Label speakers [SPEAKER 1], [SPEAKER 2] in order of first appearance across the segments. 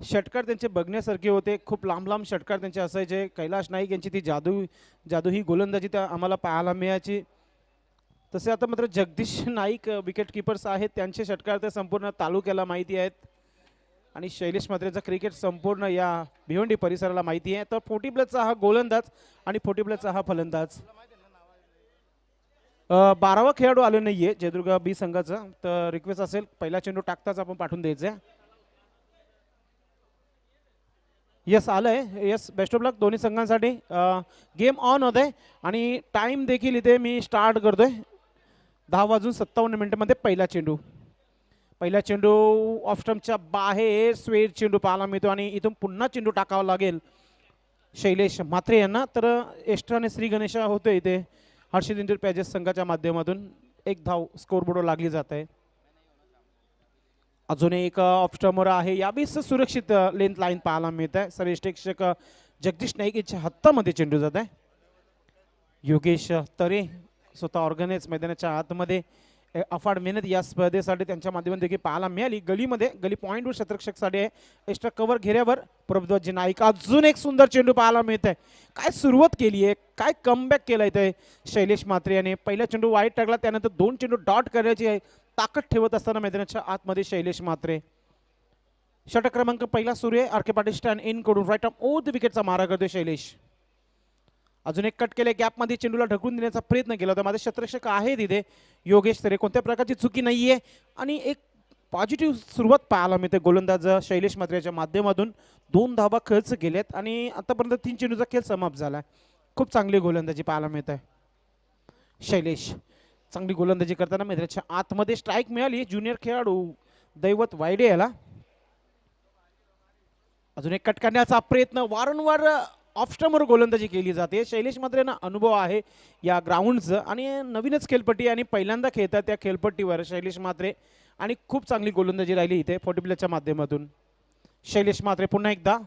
[SPEAKER 1] षटकार त्यांचे बघण्यासारखे होते. खूप लांब लांब षटकार त्यांचे असायचे. कैलाश नाईक यांची ती जादू ही गोलंदाजी त्या आम्हाला पाहायला मिळायची. तसे आता मात्र जगदीश नाईक विकेट कीपर्स आहेत, त्यांचे षटकार तर संपूर्ण तालुक्याला माहिती आहेत. आणि शैलेश म्हात्रेचा क्रिकेट संपूर्ण या भिवंडी परिसराला माहिती आहे. तर 40 प्लसचा हा गोलंदाज आणि 40 प्लसचा हा फलंदाज. 12वा खेळाडू आले नाहीये जयदुर्ग बी संघाचा, तर रिक्वेस्ट असेल पहिला चेंडू टाकताच आपण पाठवून द्यायचं. यस आलंय. यस, बेस्ट ऑफ लक दोन्ही संघांसाठी. गेम ऑन होत आहे आणि टाइम देखील इथे मी स्टार्ट करतोय. 10:57 पहिला चेंडू. पहिला चेंडू ऑफ स्टंपच्या बाहेर स्वेर चेंडू पाहायला मिळतो आणि इथून पुन्हा चेंडू टाकावा लागेल शैलेश म्हात्रे यांना. तर एक्स्ट्राने श्री गणेशा होतोय इथे हर्षित इंदूर पॅजेस संघाच्या माध्यमातून. एक धाव स्कोरबोर्डवर लागली जात आहे. अजून एक ऑफ स्टंपवर आहे. यावेळेस सुरक्षित लेंथ लाईन पाहायला मिळत आहे. सर्वश्रेष्ठक जगदीश नाईक यांच्या हातामध्ये चेंडू जात आहे. योगेश तरे स्वतः ऑर्गनाइज मैदानाच्या आतमध्ये अफाट मेहनत या स्पर्धेसाठी त्यांच्या माध्यमातून देखील पाहायला मिळाली. गली पॉईंटवर शतरक्षकसाठी आहे. एक्स्ट्रा कव्हर घेऱ्यावर प्रभुध्वज नाईक. अजून एक सुंदर चेंडू पाहायला मिळत आहे. काय सुरुवात केली आहे, काय कमबॅक केला इथे शैलेश म्हात्रे याने. पहिला चेंडू वाईट टाकला, त्यानंतर 2 चेंडू डॉट करायची आहे ताकद ठेवत असताना मैदानाच्या आतमध्ये शैलेश म्हात्रे. षटक क्रमांक पहिला सुरू आहे. R K Patil stand end कडून राईट आर्म ओव्हर द विकेटचा मारा करतोय शैलेश. अजून एक कट केले, गॅपमध्ये चेंडूला ढकलून देण्याचा प्रयत्न केला होता. माझे शतरक्षक आहे तिथे योगेश तरे. कोणत्या प्रकारची चुकी नाहीये आणि एक पॉझिटिव्ह सुरुवात पाहायला मिळते गोलंदाज शैलेश म्हात्रेच्या माध्यमातून. 2 धावा खर्च केल्यात आणि आतापर्यंत 3 चेंडूचा खेळ समाप्त झाला. खूप चांगली गोलंदाजी पाहायला मिळत आहे. शैलेश चांगली गोलंदाजी करताना मैदानाच्या आतमध्ये स्ट्राईक मिळाली ज्युनियर खेळाडू दैवत वायडे याला. अजून एक कट करण्याचा प्रयत्न. वारंवार ऑफ स्टंपवर गोलंदाजी केली जाते. शैलेश म्हात्रेंना अनुभव आहे या ग्राउंडचं आणि नवीनच खेळपट्टी आणि पहिल्यांदा खेळतात त्या खेळपट्टीवर शैलेश म्हात्रे. आणि खूप चांगली गोलंदाजी राहिली इथे 40 प्लसच्या माध्यमातून. शैलेश म्हात्रे पुन्हा एकदा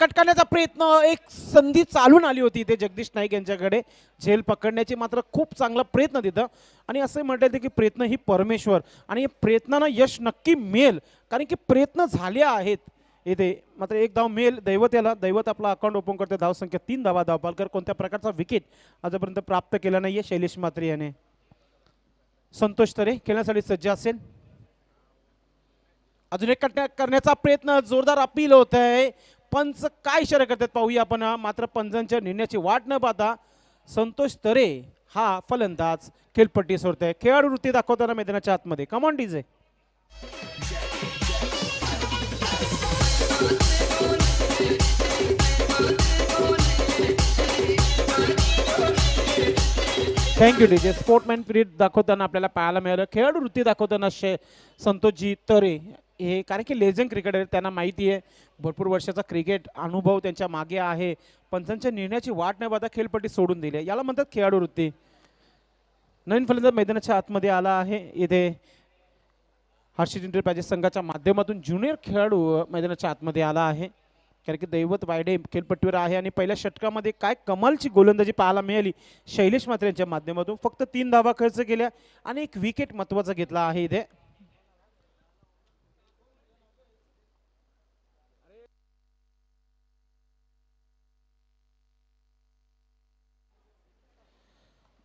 [SPEAKER 1] कट करण्याचा प्रयत्न. एक संधी चालून आली होती इथे जगदीश नाईक यांच्याकडे झेल पकडण्याची, मात्र खूप चांगला प्रयत्न तिथं. आणि असं म्हणता येतं की प्रयत्न ही परमेश्वर आणि प्रयत्नांना यश नक्की मिळेल, कारण की प्रयत्न झाले आहेत इथे. मात्र एक धाव मिळेल दैवत याला. दैवत आपला अकाउंट ओपन करते. धाव संख्या 3 धावा. धावपालकर कोणत्या प्रकारचा विकेट आजपर्यंत प्राप्त केला नाहीये शैलेश म्हात्रे याने. संतोष तरे खेळण्यासाठी सज्ज असेल. अजून एक कट करण्याचा प्रयत्न. जोरदार अपील होत आहे. पंच काय इशारा करतात पाहूया आपण. मात्र पंचांच्या निर्णयाची वाट न पाहता संतोष तरे हा फलंदाज खेळपट्टी सोडतोय. खेळाडू वृत्ती दाखवताना मैदानाच्या आतमध्ये. Come on DJ. Thank you DJ. Sportsman period दाखवताना आपल्याला पाहायला मिळालं. खेळाडू वृत्ती दाखवताना संतोषजी तरे हे, कारण की लेजंड क्रिकेटर, त्यांना माहिती आहे भरपूर वर्षाचा क्रिकेट अनुभव त्यांच्या मागे आहे. पंचांच्या निर्णयाची वाट न पाहता खेळपट्टी सोडून दिली, याला म्हणतात खेळाडू वृत्ती. नवीन फलंदाज मैदानाच्या आतमध्ये आला आहे इथे हर्षित इंटर पॅजेस संघाच्या माध्यमातून. ज्युनियर खेळाडू मैदानाच्या आतमध्ये आला आहे, कारण की दैवत वायडे खेळपट्टीवर आहे. आणि पहिल्या षटकामध्ये काय कमालची गोलंदाजी पाहायला मिळाली शैलेश म्हात्रे यांच्या माध्यमातून. फक्त 3 धावा खर्च केल्या आणि एक विकेट महत्वाचा घेतला आहे इथे.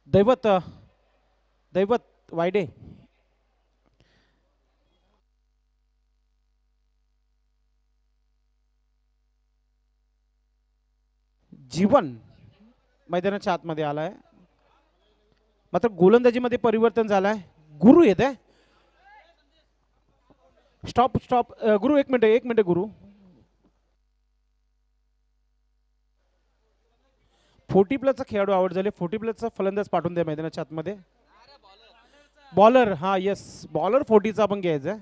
[SPEAKER 1] दैवत वायडे जीवन मैदानाच्या आतमध्ये आलाय. मात्र गोलंदाजीमध्ये परिवर्तन झालंय. गुरु येत आहे. स्टॉप गुरु, एक मिनिट गुरु. 40 प्लसचा खेळाडू आवड झाले. 40 प्लसचा फलंदाज पाठवून द्या मैदानाच्या आतमध्ये. बॉलर, हा यस, बॉलर 40चा आपण घ्यायचा.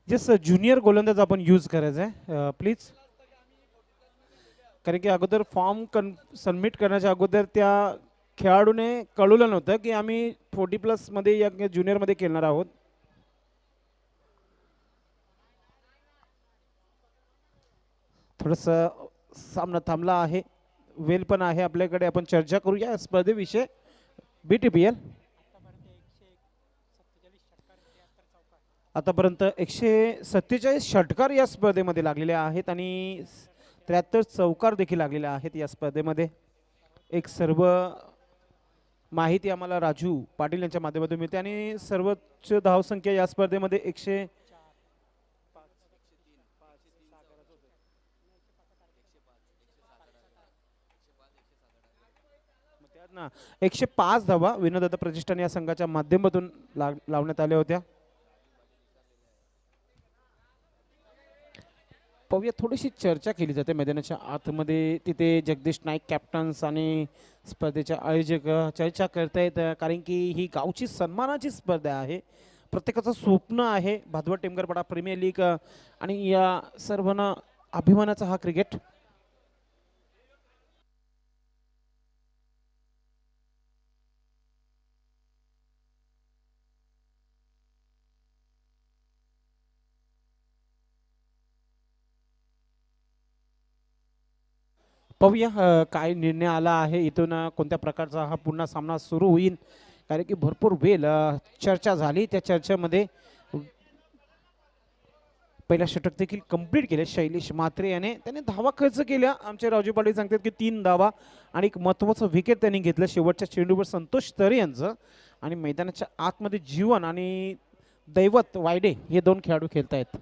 [SPEAKER 1] जस ज्युनियर गोलंदाज आपण यूज करायचा आहे प्लीज, कारण की अगोदर फॉर्म सबमिट करण्याच्या अगोदर त्या खेळाडूने कळवलं नव्हतं की आम्ही 40+ मध्ये या ज्युनियर मध्ये खेळणार आहोत. थोडस सामना थांबला आहे, वेल पण आहे आपल्याकडे. आपण चर्चा करूया स्पर्धेविषयी. BTPL आतापर्यंत 147 षटकार या स्पर्धेमध्ये लागलेले आहेत आणि 73 चौकार देखील लागलेले आहेत या स्पर्धेमध्ये. एक सर्व माहिती आम्हाला राजू पाटील यांच्या माध्यमातून मिळते आणि सर्वोच्च धावसंख्या या स्पर्धेमध्ये 105 धावा विनोदत्ता प्रतिष्ठान या संघाच्या माध्यमातून लावण्यात आल्या होत्या. पाहूया, थोडीशी चर्चा केली जाते मैदानाच्या आतमध्ये. तिथे जगदीश नाईक कॅप्टन्स आणि स्पर्धेच्या आयोजक चर्चा करतायत, कारण की ही गावची सन्मानाची स्पर्धा आहे. प्रत्येकाचं स्वप्न आहे भादवड टेमगरपाडा प्रीमियर लीग आणि या सर्वांना अभिमानाचा हा क्रिकेट. पाहूया काय निर्णय आला आहे, इथून कोणत्या प्रकारचा हा पुन्हा सामना सुरू होईल, कारण की भरपूर वेळ चर्चा झाली. त्या चर्चेमध्ये पहिला षटक देखील कंप्लीट केले शैलेश म्हात्रे याने. त्याने धावा खर्च केल्या. आमचे राजू पाटील सांगतात की 3 धावा आणि एक महत्त्वाचं विकेट त्यांनी घेतलं शेवटच्या चेंडूवर संतोष तरे यांचं. आणि मैदानाच्या आतमध्ये जीवन आणि दैवत वायडे हे 2 खेळाडू खेळतायत.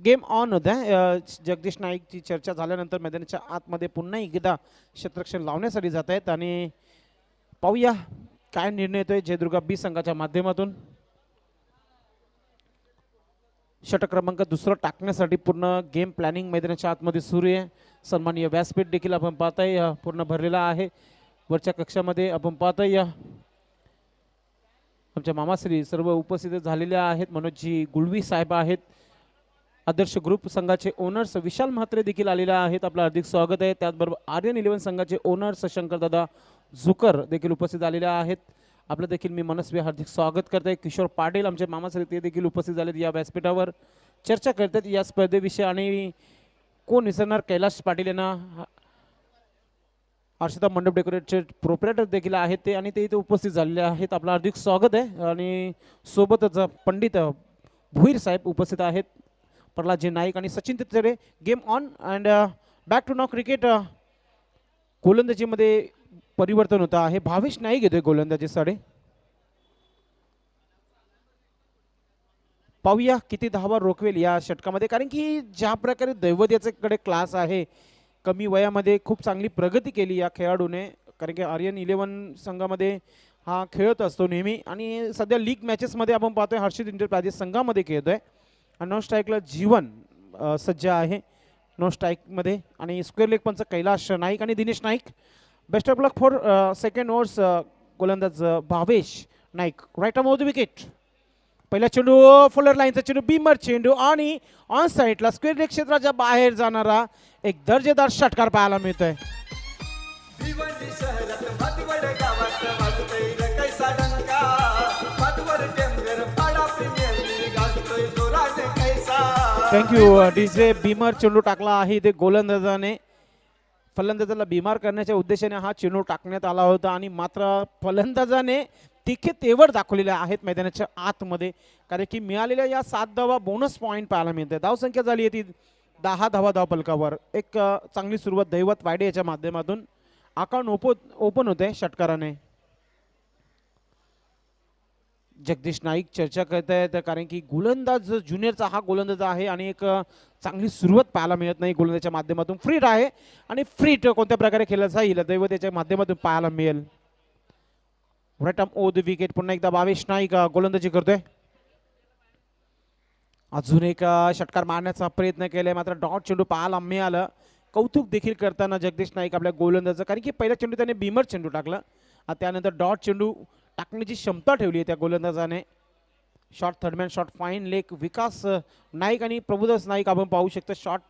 [SPEAKER 1] गेम ऑन होता. जगदीश नाईकची चर्चा झाल्यानंतर मैदानाच्या आतमध्ये पुन्हा एकदा क्षेत्ररक्षण लावण्यासाठी जात आहेत आणि पाहूया काय निर्णय येतोय जयदुर्गा B संघाच्या माध्यमातून. षटक क्रमांक 2 टाकण्यासाठी पूर्ण गेम प्लॅनिंग मैदानाच्या आतमध्ये सुरू आहे. सन्माननीय व्यासपीठ देखील आपण पाहताय पूर्ण भरलेला आहे. वरच्या कक्षामध्ये आपण पाहताय आमच्या मामाश्री सर्व उपस्थित झालेले आहेत. मनोजजी गुळवी साहेब आहेत. आदर्श ग्रुप संघाचे ओनर्स विशाल म्हात्रे देखील आलेले आहेत. आपलं हार्दिक स्वागत आहे. त्याचबरोबर आर्यन 11 संघाचे ओनर्स शंकरदादा झुकर देखील उपस्थित झालेले आहेत. आपलं देखील मी मनस्वी हार्दिक स्वागत करते. किशोर पाटील आमचे मामाश्री ते देखील उपस्थित झालेत. या व्यासपीठावर चर्चा करतात या स्पर्धेविषयी आणि कोण विसरणार कैलाश पाटील यांना. हर्षदा मंडप डेकोरेटचे प्रोप्रायटर देखील आहेत ते आणि ते इथे उपस्थित झालेले आहेत. आपलं हार्दिक स्वागत आहे. आणि सोबतच पंडित भुईर साहेब उपस्थित आहेत. प्रल्हादजी नाईक आणि Sachin Titre. Game on and back to नाव क्रिकेट. गोलंदाजीमध्ये परिवर्तन होतं आहे. भावेश नाईक येतोय गोलंदाजीसाठी. पाहूया किती धावा रोखवेल या षटकामध्ये, कारण की ज्या प्रकारे दैवत याच्याकडे क्लास आहे, कमी वयामध्ये खूप चांगली प्रगती केली या खेळाडूने. कारण की आर्यन 11 संघामध्ये हा खेळत असतो नेहमी आणि सध्या लीग मॅचेसमध्ये आपण पाहतोय हर्षित इंटरप्राइजेस संघामध्ये खेळतोय. नॉन स्ट्राईकला जीवन सज्ज आहे नॉन स्ट्राईकमध्ये आणि स्क्वेअर लेग पंच कैलाश नाईक आणि Dinesh Naik. Best of luck for second overs. गोलंदाज Bhavesh Naik right arm off the wicket. पहिला चेंडू फुलर लाईनचा चेंडू, बीमर चेंडू आणि ऑन साईडला स्क्वेअर लेग क्षेत्राच्या बाहेर जाणारा एक दर्जेदार षटकार पाहायला मिळतोय. Thank you DJ. बीमर चेंडू टाकला आहे इथे गोलंदाजाने. फलंदाजाला बीमार करण्याच्या उद्देशाने हा चेंडू टाकण्यात आला होता आणि मात्र फलंदाजाने तिखे तेवर दाखवलेले आहेत मैदानाच्या आतमध्ये, कारण की मिळालेल्या या 7 धावा बोनस पॉईंट पाहायला मिळते. धावसंख्या झाली आहे ती 10 धावा धावफलकावर. एक चांगली सुरुवात दैवत वायडे याच्या माध्यमातून. अकाउंट ओपन होते षटकाराने. जगदीश नाईक चर्चा करत आहेत, कारण की गोलंदाज ज्युनियरचा हा गोलंदाज आहे आणि एक चांगली सुरुवात पाहायला मिळत नाही गोलंदाजाच्या माध्यमातून. फ्रीट आहे आणि फ्रीट कोणत्या प्रकारे खेळला जाईल दैवत याच्या माध्यमातून पाहायला मिळेल. Right arm over the wicket. पुन्हा एकदा भावेश नाईक गोलंदाजी करतोय. अजून एक षटकार मारण्याचा प्रयत्न केलाय, मात्र डॉट चेंडू पाहायला मिळालं. कौतुक देखील करताना जगदीश नाईक आपल्या गोलंदाजाचं, कारण की पहिला चेंडू त्याने बीमर चेंडू टाकला, त्यानंतर डॉट चेंडू टाकण्याची क्षमता ठेवली आहे त्या गोलंदाजाने. Short third man short fine leg Vikas Naik आणि प्रभुदास नाईक आपण पाहू शकतो शॉर्ट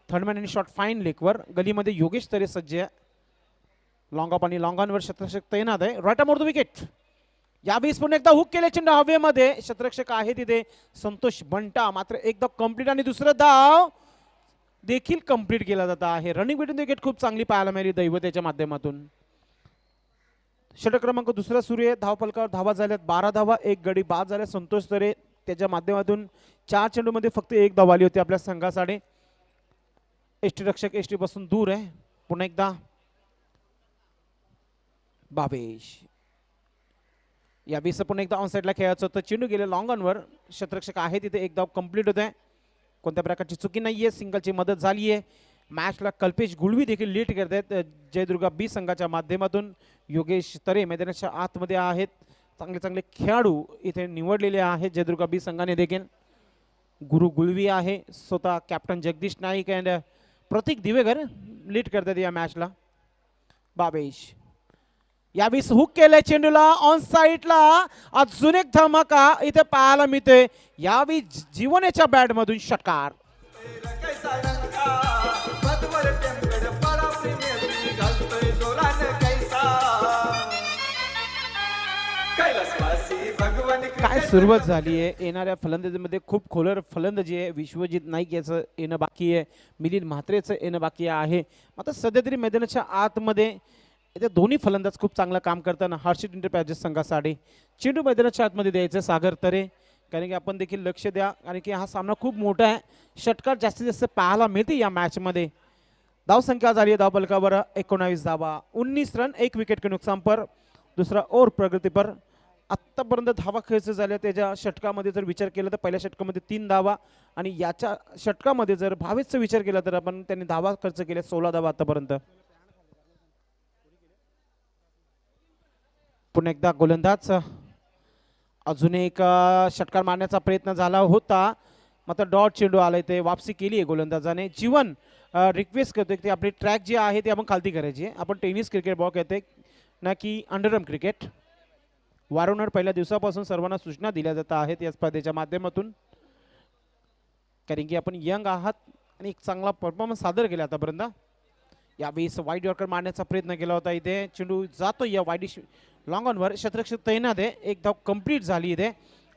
[SPEAKER 1] थर्डमॅन आणि शॉर्ट फाईन लेगवर. गलीमध्ये योगेश तरे सज्ज आहे. लॉंग ऑफ आणि लॉंग ऑनवर शतरक्षक तैनात आहे. Right more the wicket. यावेळेस पुन्हा एकदा हुक केले चेंडू हवेमध्ये. शतरक्षक आहे तिथे संतोष बंटा. मात्र एकदा कंप्लीट आणि दुसरा धाव देखील कंप्लीट केला जात आहे. रनिंग बिटवीन विकेट खूप चांगली पाहायला मिळाली दैवतेच्या माध्यमातून. षटक क्रमांक दुसरा सुरू आहे. धावफलकावर धावा झाल्यात 12 धावा. एक गडी बाद झाल्या संतोष तरे त्याच्या माध्यमातून. 4 चेंडूमध्ये फक्त एक धाव आली होती आपल्या संघासाठी. एसटी रक्षक एसटी पासून दूर आहे. पुन्हा एकदा बाबेश. या बीस पुन्हा एकदा ऑन साईडला खेळायचं होतं. चेंडू गेले लॉंग ऑनवर. शतरक्षक आहे तिथे एक धाव कंप्लीट होत आहे. कोणत्या प्रकारची चुकी नाहीये. सिंगलची मदत झाली आहे. मॅचला कल्पेश गुळवी देखील लीड करत आहेत जयदुर्गा बी संघाच्या माध्यमातून. योगेश तरे मैदानाच्या आतमध्ये आहेत. चांगले चांगले खेळाडू इथे निवडलेले आहेत जयदुर्गा बी संघाने देखील. गुरु गुळवी आहे. स्वतः captain Jagdish Naik and Pratik Divekar lead करतात या मॅचला. बाबेश यावेळेस हुक केलंय चेंडूला ऑन साईडला. अजून एक धमाका इथे पाहायला मिळते. यावेळी जीवनाच्या बॅट मधून षटकार. काय सुरुवात झाली आहे. येणाऱ्या फलंदाजीमध्ये खूप खोलर फलंदाजी आहे. विश्वजित नाईक याचं येणं बाकी आहे. मिलिंद म्हात्रेचं येणं बाकी आहे. मात्र सध्या तरी मैदानाच्या आतमध्ये इथे दोन्ही फलंदाज खूप चांगलं काम करताना हर्षित एंटरप्राइजेस संघासाठी चेंडू मैदानाच्या आतमध्ये द्यायचं सागर तरे. कारण की आपण देखील लक्ष द्या कारण की हा सामना खूप मोठा आहे. षटकार जास्तीत जास्त पाहायला मिळते या मॅचमध्ये. धावसंख्या झाली आहे धावफलकावर 19 धावा 19 रन 1 विकेट के नुकसान पर. दुसरा ओव्हर प्रगती पर. आत्तापर्यंत धावा खर्च झाल्या त्याच्या षटकामध्ये जर विचार केला तर पहिल्या षटकामध्ये 3 धावा आणि याच्या षटकामध्ये जर भावेचा विचार केला तर आपण त्यांनी धावा खर्च केल्या 16 धावा आतापर्यंत. पुन्हा एकदा गोलंदाज अजून एक षटकार मारण्याचा प्रयत्न झाला होता मात्र डॉट चेंडू आलाय ते वापसी केली आहे गोलंदाजाने. जीवन रिक्वेस्ट करतोय की आपली ट्रॅक जी आहे ती आपण खालती करायची आहे. आपण टेनिस क्रिकेट बॉल येते ना की अंडरआर्म क्रिकेट. वारंवार पहिल्या दिवसापासून सर्वांना सूचना दिल्या जात आहेत या स्पर्धेच्या माध्यमातून. कारण की आपण यंग आहात आणि एक चांगला परफॉर्मन्स सादर केला आतापर्यंत. यावेळेस वाईड यॉर्कर मारण्याचा प्रयत्न केला होता. इथे चेंडू जातो या वाईडिश लॉंग ऑनवर. शतरक्षक तैनात आहे. एक धाव कंप्लीट झाली इथे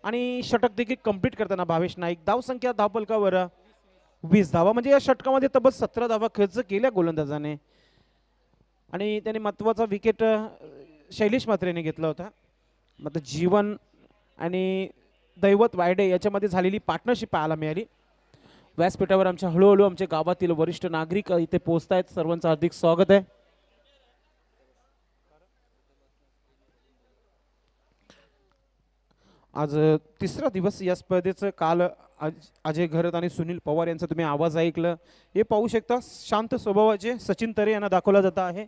[SPEAKER 1] आणि षटक देखील कंप्लीट करताना भावेश नाईक. धावसंख्या धावफलकावर 20 धावा म्हणजे या षटकामध्ये तब्बल 17 धावा खर्च केल्या गोलंदाजाने आणि त्याने महत्त्वाचा विकेट शैलेश म्हात्रेने घेतला होता. मात्र जीवन आणि दैवत वायडे याच्यामध्ये झालेली पार्टनरशिप पाहायला मिळाली. व्यासपीठावर आमच्या हळूहळू आमच्या गावातील वरिष्ठ नागरिक इथे पोहोचत आहेत. सर्वांचं हार्दिक स्वागत आहे. आज तिसरा दिवस या स्पर्धेचं. काल अजय घरत आणि सुनील पवार यांचा तुम्ही आवाज ऐकलं. हे पाहू शकता शांत स्वभावाचे सचिन तरे यांना दाखवला जात आहे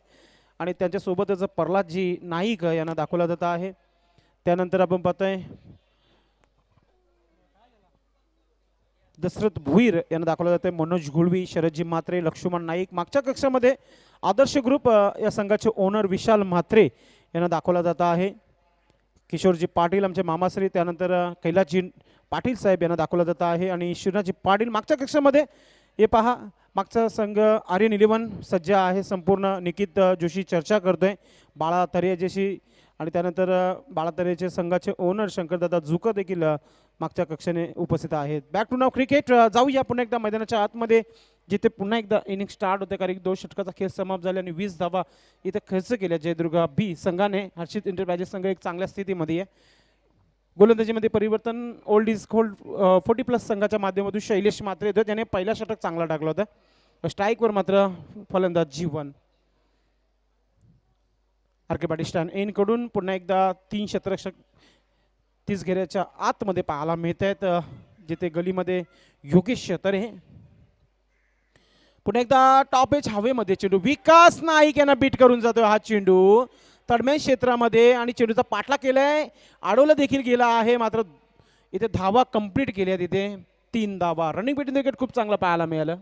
[SPEAKER 1] आणि त्यांच्यासोबतच प्रल्हादजी नाईक यांना दाखवला जात आहे. त्यानंतर आपण पाहतोय दशरथ भुईर यांना दाखवलं जाते. मनोज गुळवी शरदजी म्हात्रे लक्ष्मण नाईक. मागच्या कक्षामध्ये आदर्श ग्रुप या संघाचे ओनर विशाल म्हात्रे यांना दाखवला जात आहे. किशोरजी पाटील आमचे मामाश्री. त्यानंतर कैलासजी पाटील साहेब यांना दाखवला जात आहे आणि शिवराजी पाटील. मागच्या कक्षामध्ये हे पहा मागचा संघ आर्यन 11 सज्ज आहे संपूर्ण. निकित जोशी चर्चा करतोय बाळा तरेजेशी आणि त्यानंतर बाळा तरेचे संघाचे ओनर शंकरदादा जुकर देखील मागच्या कक्षेने उपस्थित आहेत. बॅक टू नाव क्रिकेट. जाऊया पुन्हा एकदा मैदानाच्या आतमध्ये जिथे पुन्हा एकदा इनिंग स्टार्ट होते कारण 2 षटकाचा खेळ समाप्त झाला आणि 20 धावा इथे खर्च केल्या जयदुर्गा बी संघाने. हर्षित एंटरप्राइजेस संघ एक चांगल्या स्थितीमध्ये आहे. गोलंदाजीमध्ये परिवर्तन ओल्ड इज गोल्ड 40+ संघाच्या माध्यमातून शैलेश म्हात्रे होते ज्याने पहिला षटक चांगला टाकला होता. स्ट्राईकवर मात्र फलंदाज जीवन. आरके पाटील एन कडून पुन्हा एकदा 3 शतरक्षक 30 घेऱ्याच्या आतमध्ये पाहायला मिळत आहेत जिथे गलीमध्ये योगेश तरे. पुन्हा एकदा टॉप एज हवेमध्ये चेंडू विकास नाईक यांना बीट करून जातो हा चेंडू तडमेन क्षेत्रामध्ये आणि चेंडूचा पाठला केलाय. अडवला देखील गेला आहे मात्र इथे धावा कंप्लीट केल्या. तिथे 3 धावा. रनिंग बिटवीन विकेट खूप चांगला पाहायला मिळालं.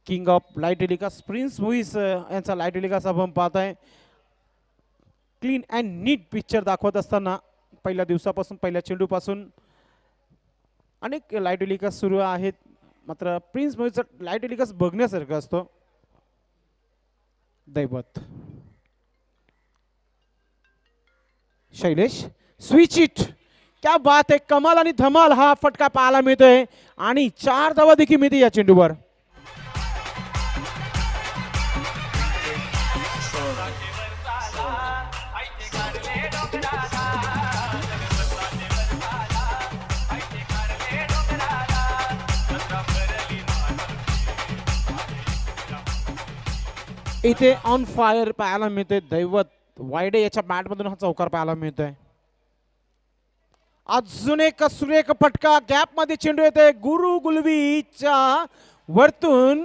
[SPEAKER 1] King of light telecast prince मुईस यांचा लाईट टेलिकास्ट आपण पाहताय. क्लीन अँड नीट पिक्चर दाखवत असताना पहिल्या दिवसापासून पहिल्या चेंडूपासून अनेक लाईट टेलिकास्ट सुरू आहेत, मात्र प्रिन्स मूवीचा लाईट टेलिकास्ट बघण्यासारखं असतो. दैवत शैलेश स्विच इट, क्या बात आहे, कमाल आणि धमाल हा फटका पाहायला मिळतोय आणि 4 धावा देखील मिळते या चेंडूवर. इथे ऑन फायर पाहायला मिळते दैवत वायडे याच्या बॅटमधून हा चौकार पाहायला मिळतोय. अजून एक सुरेख फटका, गॅप मध्ये चेंडू येते गुरु गुलवीच्या वरतून,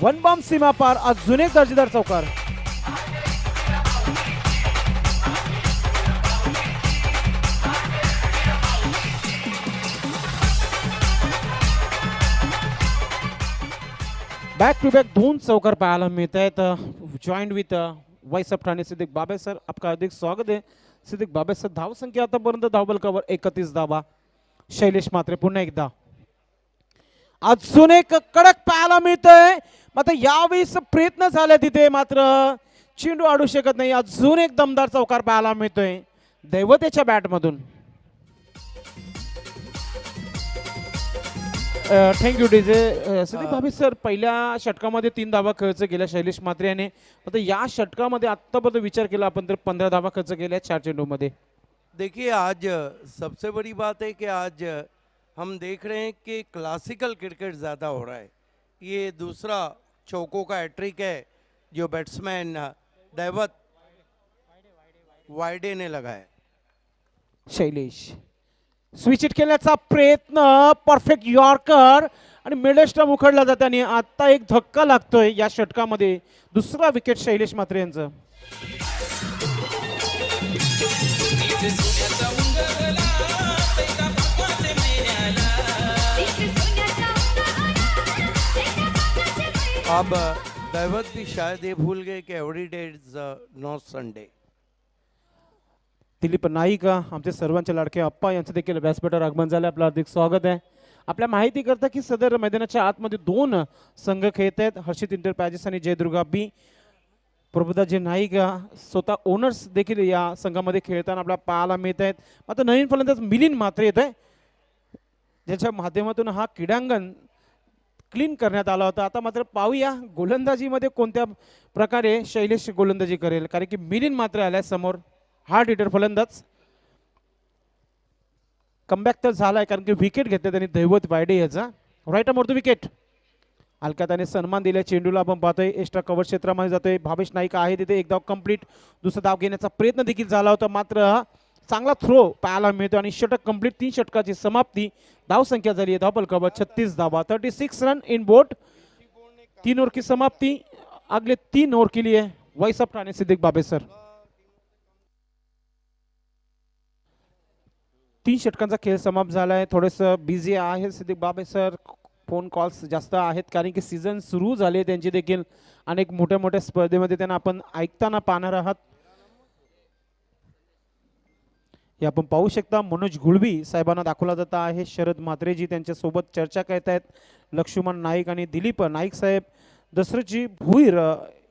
[SPEAKER 1] वन बॉम्ब सीमा पार, अजून एक दर्जेदार चौकार. बॅक टू बॅक 2 चौकार पाहायला मिळत आहेत. Joined with voice of Thane Siddique Babe sir, आपका हार्दिक स्वागत है. सिद्दीक बाबे सर, धाव संख्या आतापर्यंत धावबल कवर 31 धावा. शैलेश मात्रे पुन्हा एकदा, अजून एक कडक पाहायला मिळतोय, मात्र यावेळेस प्रयत्न झाले तिथे मात्र चेंडू अडू शकत नाही. अजून एक दमदार चौकार पाहायला मिळतोय दैवतेच्या बॅटमधून. Thank you DJ. Siddique Babe sir, पहिल्या षटकामध्ये 3 धावा खर्च केल्या शैलेश मात्रे याने, आता या षटकामध्ये आतापर्यंत विचार केला आपण तर 15 धावा खर्च केल्या 4 चेंडूमध्ये.
[SPEAKER 2] देखिए आज सबसे बड़ी बात है कि आज हम देख रहे हैं कि क्लासिकल क्रिकेट ज़्यादा हो रहा है. ये दूसरा चौकों का हैट्रिक है जो बैट्समैन दैवत वायडे ने लगाया.
[SPEAKER 1] शैलेश स्विच इट केल्याचा प्रयत्न, परफेक्ट यॉर्कर आणि मिडल स्टंप उखडला जाताना आता एक धक्का लागतोय या षटकामध्ये. दुसरा विकेट शैलेश मात्रे यांचं.
[SPEAKER 2] अब दैवत भी शायद ये भूल गए कि every day is not Sunday.
[SPEAKER 1] Dilip Naik, आमचे सर्वांचे लाडके अप्पा यांचं देखील व्यासपीठावर आगमन झालं. आपलं हार्दिक स्वागत आहे. आपल्या माहिती करता की सदर मैदानाच्या आतमध्ये 2 संघ खेळत आहेत, हर्षित इंटरप्राइजेस आणि जयदुर्गा बी. प्रभुदाजी नाईक स्वतः ओनर्स देखील या संघामध्ये खेळताना आपल्याला पाहायला मिळत आहेत. मात्र नवीन फलंदाज मिलिंद मात्रे येत आहे, ज्याच्या माध्यमातून हा क्रीडांगण क्लीन करण्यात आला होता. आता मात्र पाहूया गोलंदाजीमध्ये कोणत्या प्रकारे शैलेश गोलंदाजी करेल, कारण की मिलिंद मात्रे आलाय समोर, हार्ड हिटर फलंदाज. कमबॅक तर झालाय कारण की विकेट घेतले त्यांनी दैवत वायडे याचा. Right more wicket. हलक्या त्याने सन्मान दिलाय चेंडूला. आपण पाहतोय एक्स्ट्रा कव्हर क्षेत्रामध्ये जातोय. भावेश नाईक आहे तिथे, एक धाव कंप्लीट. दुसरा धाव घेण्याचा प्रयत्न देखील झाला होता, मात्र चांगला थ्रो पाहायला मिळतो आणि षटक कंप्लीट. 3 षटकाची समाप्ती. धाव संख्या झाली आहे धावपल कव्हर 36 धावा, 36 रन इन बोट. 3 ओव्हर की समाप्ती. अगले 3 ओव्हर के लिए vice of Thane Siddique Babe sir. 3 षटकांचा खेळ समाप्त झाला आहे. थोडंसं बिझी आहे Siddique Babe sir, phone calls जास्त आहेत कारण की सीझन सुरू झाले त्यांची देखील. अनेक मोठ्या मोठ्या स्पर्धेमध्ये त्यांना आपण ऐकताना पाहणार आहात. हे आपण पाहू शकता मनोज गुळवी साहेबांना दाखवला जात आहे. शरद म्हात्रेजी त्यांच्या सोबत चर्चा करत आहेत. लक्ष्मण नाईक आणि दिलीप नाईक साहेब. दशरथजी भुईर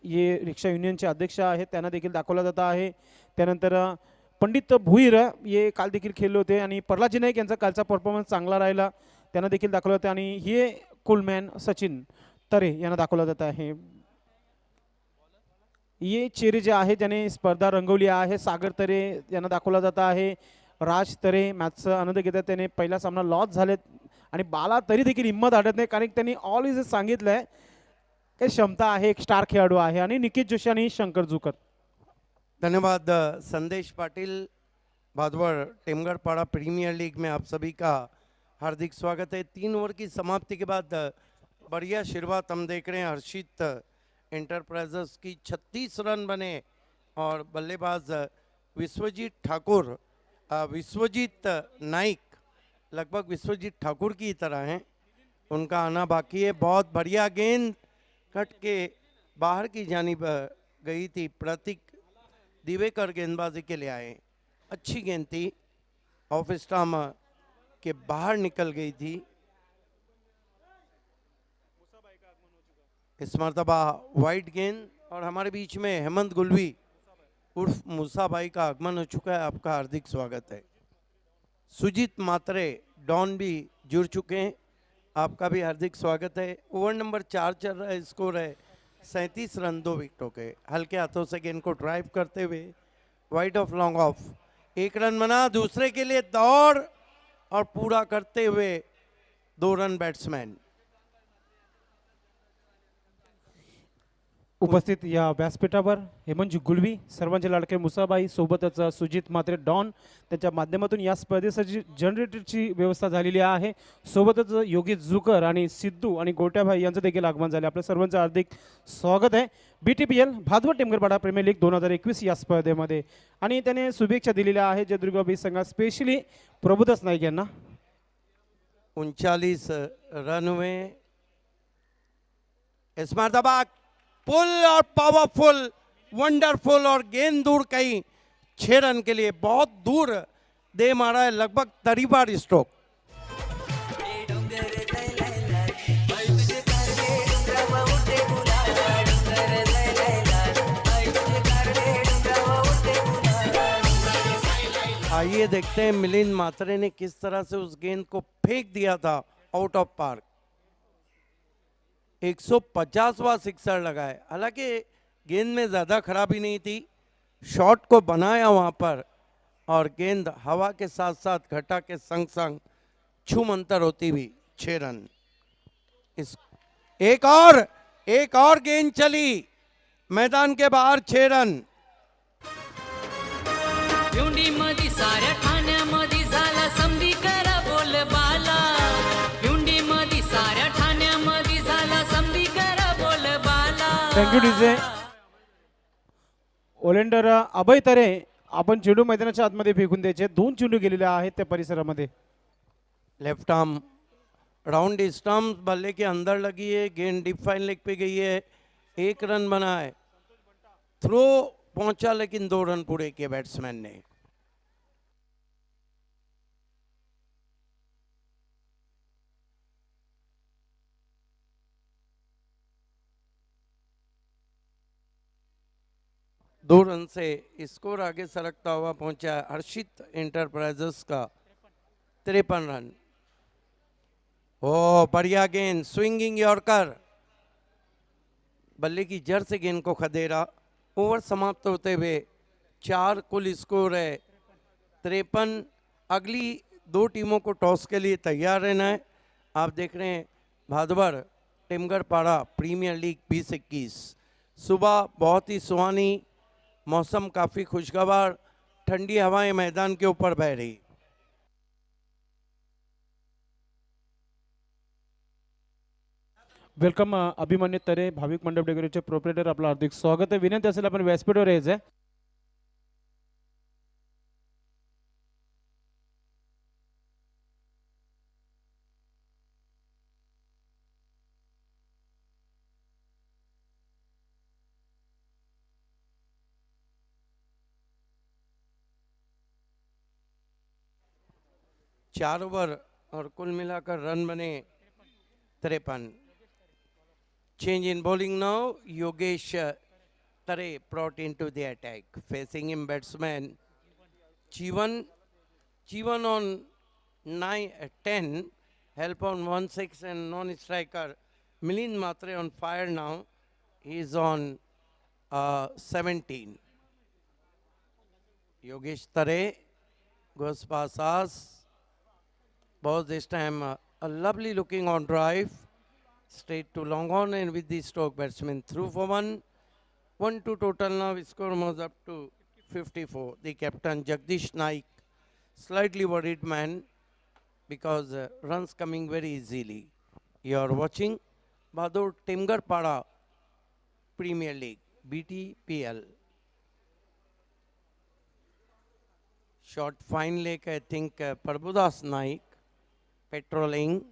[SPEAKER 1] ये रिक्षा युनियनचे अध्यक्ष आहेत, त्यांना देखील दाखवला जात आहे. त्यानंतर पंडित भुईर ये काल देखील खेळले होते आणि प्रल्हादजी नाईक यांचा कालचा परफॉर्मन्स चांगला राहिला, त्यांना देखील दाखवलं जातं. आणि हे कुलमॅन सचिन तरे यांना दाखवलं जात आहे. ये चेहरे जे आहे ज्याने स्पर्धा रंगवली आहे, सागर तरे यांना दाखवला जात आहे. राज तरे मॅचचा आनंद घेतात, त्याने पहिला सामना लॉस झालेत आणि बाला तरी देखील हिंमत आढळत नाही कारण त्यांनी ऑल इज सांगितलंय काही क्षमता आहे, एक स्टार खेळाडू आहे. आणि निकेत जोशी आणि शंकर जुकर.
[SPEAKER 2] धन्यवाद संदेश पाटिल. भादवड़ टेमगढ़पाड़ा प्रीमियर लीग में आप सभी का हार्दिक स्वागत है. 3 ओवर की समाप्ति के बाद बढ़िया शुरुआत हम देख रहे हैं. हर्षित इंटरप्राइजेस की 36 रन बने और बल्लेबाज विश्वजीत ठाकुर, विश्वजीत नाइक लगभग विश्वजीत ठाकुर की तरह हैं, उनका आना बाकी है. बहुत बढ़िया गेंद कट के बाहर की जानिब गई थी. प्रतीक दिवेकर गेंदबाजी के लिए आए। अच्छी गेंद थी, ऑफ स्टंप के बाहर निकल गई थी। इस मरतबा वाइड गेंद और हमारे बीच में हेमंत गुलवी उर्फ मूसा भाई का आगमन हो चुका है। आपका हार्दिक स्वागत है। सुजीत मात्रे डॉन भी जुड़ चुके हैं, आपका भी हार्दिक स्वागत है। ओवर नंबर 4 चल रहा है, स्कोर है 37 रन 2 विकेटों के। हल्के हाथों से गेंद को ड्राइव करते हुए wide of long off, 1 run बना। दूसरे के लिए दौड़ और पूरा करते हुए 2 रन बैट्समैन।
[SPEAKER 1] उपस्थित या व्यासपीठावर हेमंत गुलवी, सर्वांचे लाडके मुसाबाई, सोबतच सुजित मात्रे डॉन, त्यांच्या माध्यमातून या स्पर्धेसाठी जनरेटरची व्यवस्था झालेली आहे। सोबतच योगेश जुकर आणि सिद्धू आणि गोट्याभाई यांचं देखील आगमन झाले। आपल्या सर्वांचं हार्दिक स्वागत आहे BTPL भादवड टेमगरपाडा प्रीमियर लीग 2021 या स्पर्धेमध्ये। आणि त्याने शुभेच्छा दिलेल्या आहे जयदुर्ग संघा, स्पेशली प्रभुदास नाईक यांना।
[SPEAKER 2] 39 रन हुए। इस मरतबा पुल और पावरफुल, वंडरफुल और गेंद दूर कहीं 6 रन के लिए बहुत दूर दे मारा है, लगभग 30 स्ट्रोक। आइए देखते हैं मिलिंद मात्रे ने किस तरह से उस गेंद को फेंक दिया था आउट ऑफ पार्क। 150वां सिक्सर लगा है। हालांकि गेंद में ज़्यादा खराबी नहीं थी, शॉट को बनाया वहां पर और गेंद हवा के साथ साथ घटा के संग संग छूमंतर होती हुई 6 रन। इस एक और गेंद चली मैदान के बाहर, 6 रन।
[SPEAKER 3] भिवंडीमध्ये साऱ्या ठाण्यामध्ये झाला संधी करा बोलबाला, भिवंडीमध्ये साऱ्या ठाण्यामध्ये झाला संधी करा बोलबाला।
[SPEAKER 1] Thank you DJ. ओलेंडर अभय तरे, आपण चेंडू मैदानाच्या आतमध्ये फेकून द्यायचे। 2 चेंडू गेलेले आहेत त्या परिसरामध्ये।
[SPEAKER 2] लेफ्ट आर्म राउंड स्टंप बल्ले के अंदर लगी है, गेंद डीप फाइन लेग पे गई है, 1 रन बना है। थ्रो पहुंचा लेकिन 2 रन पूरे किए बैट्समैन ने। दो रन से स्कोर आगे सरकता हुआ पहुंचा हर्षित इंटरप्राइजेस का 53 रन। ओ बढ़िया गेंद, स्विंगिंग यॉर्कर, बल्ले की जड़ से गेंद को खदेड़ा। ओवर समाप्त होते हुए 4 कुल स्कोर है 53। अगली 2 टीमों को टॉस के लिए तैयार रहना है। आप देख रहे हैं भादवड़ टेमगरपाड़ा प्रीमियर लीग 2021। सुबह बहुत ही सुहानी, मौसम काफ़ी खुशगवार, ठंडी हवाएं मैदान के ऊपर बह रही।
[SPEAKER 1] वेलकम अभिमन्यू तरे, भाविक मंडप डेकोरेचे प्रोप्रायटर, आपलं हार्दिक स्वागत आहे। विनंती असेल आपण व्यासपीठावर यायचं।
[SPEAKER 2] चार ओवर और कुल मिलाकर रन बने 53। Change in bowling now. Yogesh Tare brought into the attack. Facing him batsman Chivan. Chivan on 10. Help on 1-6 and non-striker. Milind Matre on fire now. He is on 17. Yogesh Tare goes past us. Balls this time a lovely looking on drive. Straight to long on and with the stroke batsman through for 1. 1-2 total now. Score moves up to 54. The captain Jagdish Naik, slightly worried man because runs coming very easily. You are watching Badur Timgarpada Premier League BTPL. Short fine leg, I think Prabhudas Naik patrolling.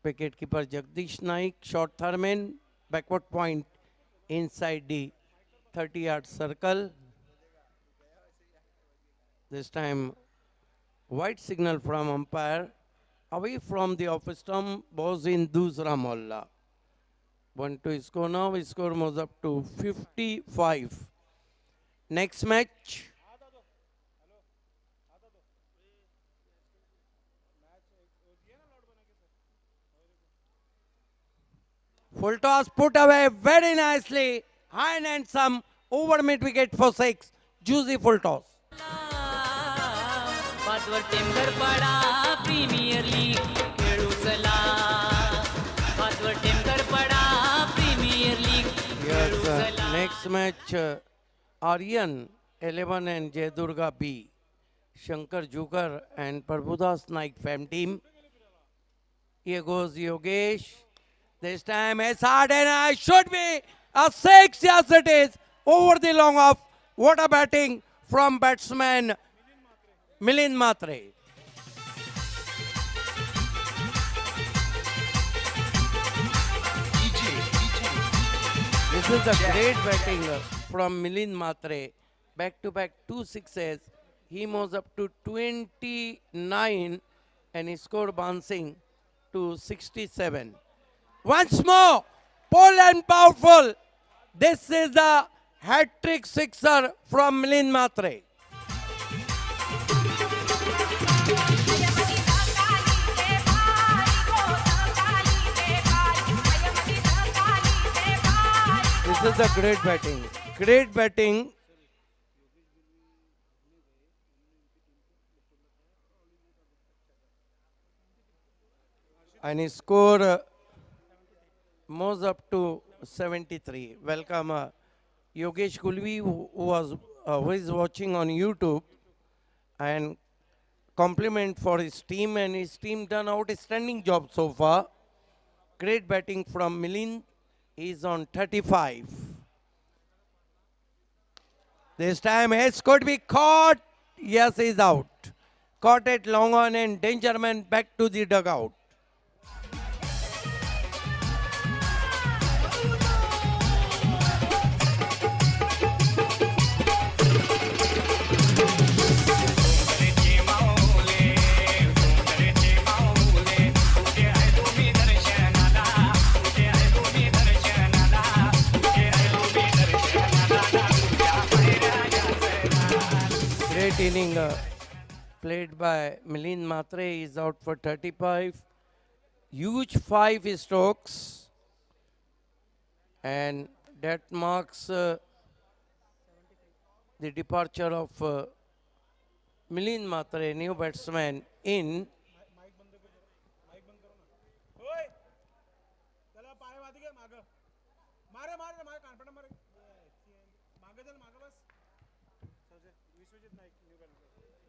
[SPEAKER 2] Wicket keeper Jagdish Naik, short third man, backward point inside the 30-yard circle. This time, white signal from umpire. Away from the off stump was in Dusra Molla. 1-2 score now. Score moves up to 55. Next match. Full toss put away very nicely. High and handsome. Over mid wicket for 6. Juicy full toss.
[SPEAKER 3] पाचवर टेमघर पाडा premier league खेळू चला पाचवर टेमघर पाडा premier league
[SPEAKER 2] Yes,
[SPEAKER 3] खेळू चला
[SPEAKER 2] next match. Aryan 11 and Jai Durga B. Shankar Jukar and Prabhudas Naik fam team. Here goes Yogesh. This time it's hard and I should be a 6. Yes, it is. Over the long off. What a batting from batsman Milind Matre. This is a great batting from Milind Matre. Back to back 2 sixes. He moves up to 29 and he scored bouncing to 67. Once more, bold and powerful. This is a hat-trick sixer from Milind Matre. This is a great batting. Great batting. And his score moves up to 73. Welcome Yogesh Gulvi who is watching on YouTube, and compliment for his team, and his team done outstanding job so far. Great batting from Milind. He's on 35. This time H could be caught. Yes, he's out. Caught it long on and Dangerman back to the dugout. Great inning played by Milind Matre. Is out for 35. Huge 5 strokes. And that marks the departure of Milind Matre, new batsman in.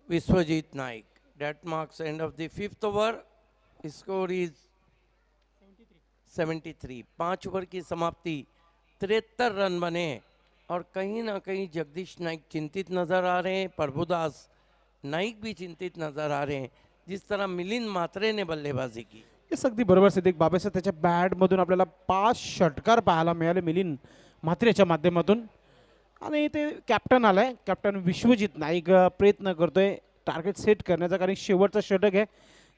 [SPEAKER 2] Vishwajit Naik. That marks end of the 5th over. Score is 73. 5 over की समाप्ति 73 run बने और कहीं ना कहीं जगदीश नाइक चिंतित नजर आ रहे हैं, प्रभुदास नाइक भी चिंतित नजर आ रहे हैं. जिस तरह मिलिंद मात्रे ने बल्लेबाजी की,
[SPEAKER 1] हेच अगदी बरोबर सिद्दीक बाबेसर त्याच्या बॅटमधून आपल्याला 5 षटकार पाहायला मिळाले मिलिंद म्हात्रेच्या माध्यमातून. आणि ते कॅप्टन आलाय, कॅप्टन विश्वजित नाईक प्रयत्न करतोय टार्गेट सेट करण्याचा, कारण शेवटचा षटक आहे.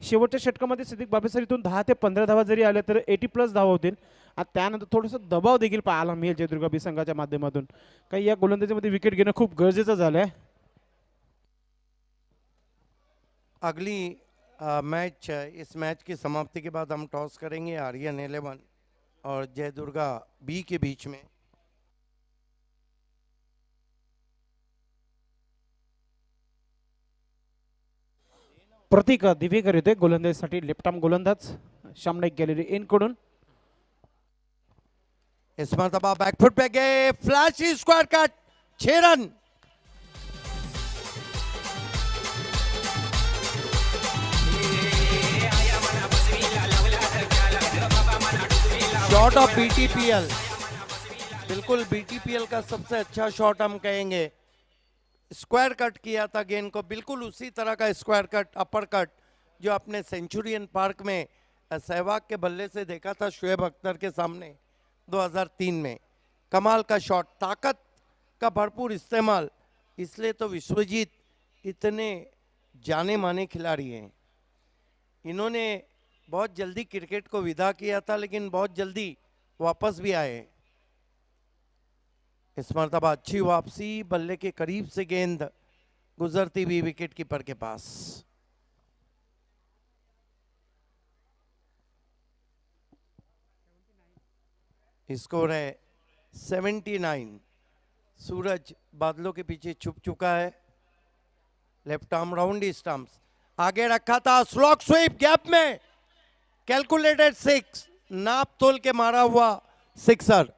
[SPEAKER 1] शेवटच्या षटकामध्ये सिद्दीक बाबेसर इथून 10 ते 15 धावा जरी आल्या तर 80+ धावा होतील. आणि त्यानंतर थोडंसं दबाव देखील पाहायला मिळेल जयदुर्गा बी संघाच्या माध्यमातून. काही या गोलंदाजीमध्ये विकेट घेणं खूप गरजेचं झालंय.
[SPEAKER 2] अगली मैच, इस मैच की समाप्ति के बाद हम टॉस करेंगे आर्यन 11 और जय दुर्गा बी के बीच में.
[SPEAKER 1] प्रतीक दिवेकर येते गोलंदाजीसाठी, लेफ्ट आर्म गोलंदाज. शामनाईक गॅलरी इन कडून.
[SPEAKER 2] इस मरतबा बैकफुट पे गए, flashy square cut, 6 run. Shot of BTPL, बिल्कुल बीटीपीएल का सबसे अच्छा शॉट हम कहेंगे. स्क्वायर कट किया था गेंद को, बिल्कुल उसी तरह का स्क्वायर कट, अपर कट जो आपने सेंचुरियन पार्क में सहवाग के बल्ले से देखा था शुएब अख्तर के सामने 2003 में. कमाल का शॉट, ताकत का भरपूर इस्तेमाल, इसलिए तो विश्वजीत इतने जाने माने खिलाड़ी हैं। इन्होंने बहुत जल्दी क्रिकेट को विदा किया था, लेकिन बहुत जल्दी वापस भी आए। इस मरतबा अच्छी वापसी, बल्ले के करीब से गेंद गुजरती हुई विकेट कीपर के पास। स्कोर है 79। सूरज बादलों के पीछे छुप चुका है। लेफ्ट आर्म राउंड स्टंप्स आगे रखा था, स्लॉक स्वीप गैप में, कैलकुलेटेड 6, नाप तोल के मारा हुआ सिक्सर।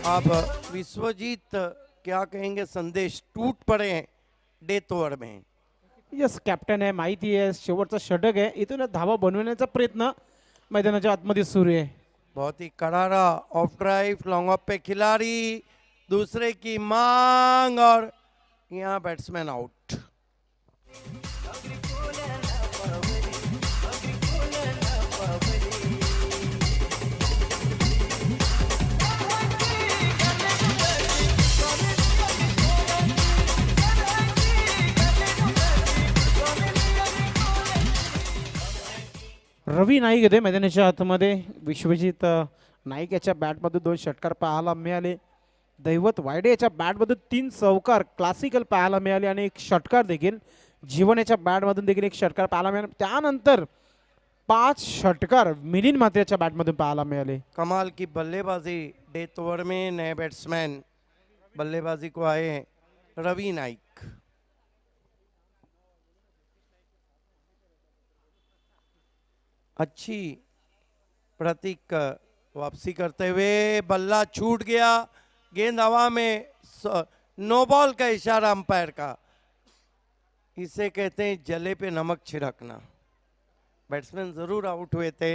[SPEAKER 2] अब विश्वजीत क्या कहेंगे, संदेश टूट पड़े हैं डेथ ओव्हर में।
[SPEAKER 1] यस, कॅप्टन आहे, माहिती आहे, शेवटचा षटक आहे, इथून धावा बनवण्याचा प्रयत्न मैदानाच्या आतमध्ये सुरू आहे।
[SPEAKER 2] बहुत ही करारा ऑफ ड्राइव, लॉन्ग ऑफ पे खिलाड़ी, दूसरे की मांग, और यहाँ बैट्समैन आउट।
[SPEAKER 1] रवी नाईक येते मैदानाच्या आतमध्ये। विश्वजित नाईक याच्या बॅटमधून 2 षटकार पाहायला मिळाले। दैवत वायडे याच्या बॅटमधून 3 चौकार क्लासिकल पाहायला मिळाले आणि 1 षटकार देखील जीवन याच्या बॅटमधून देखील 1 षटकार पाहायला मिळाले। त्यानंतर 5 षटकार मिलिंद म्हात्रेच्या बॅटमधून पाहायला मिळाले।
[SPEAKER 2] कमाल की बल्लेबाजी डेथ ओवर में। नए बैट्समैन बल्लेबाजी को आए हैं रवि नाइक। अच्छी प्रतीक वापसी करते हुए, बल्ला छूट गया, गेंद हवा में, नो बॉल का इशारा अंपायर का। इसे कहते हैं जले पे नमक छिड़कना। बैट्समैन जरूर आउट हुए थे।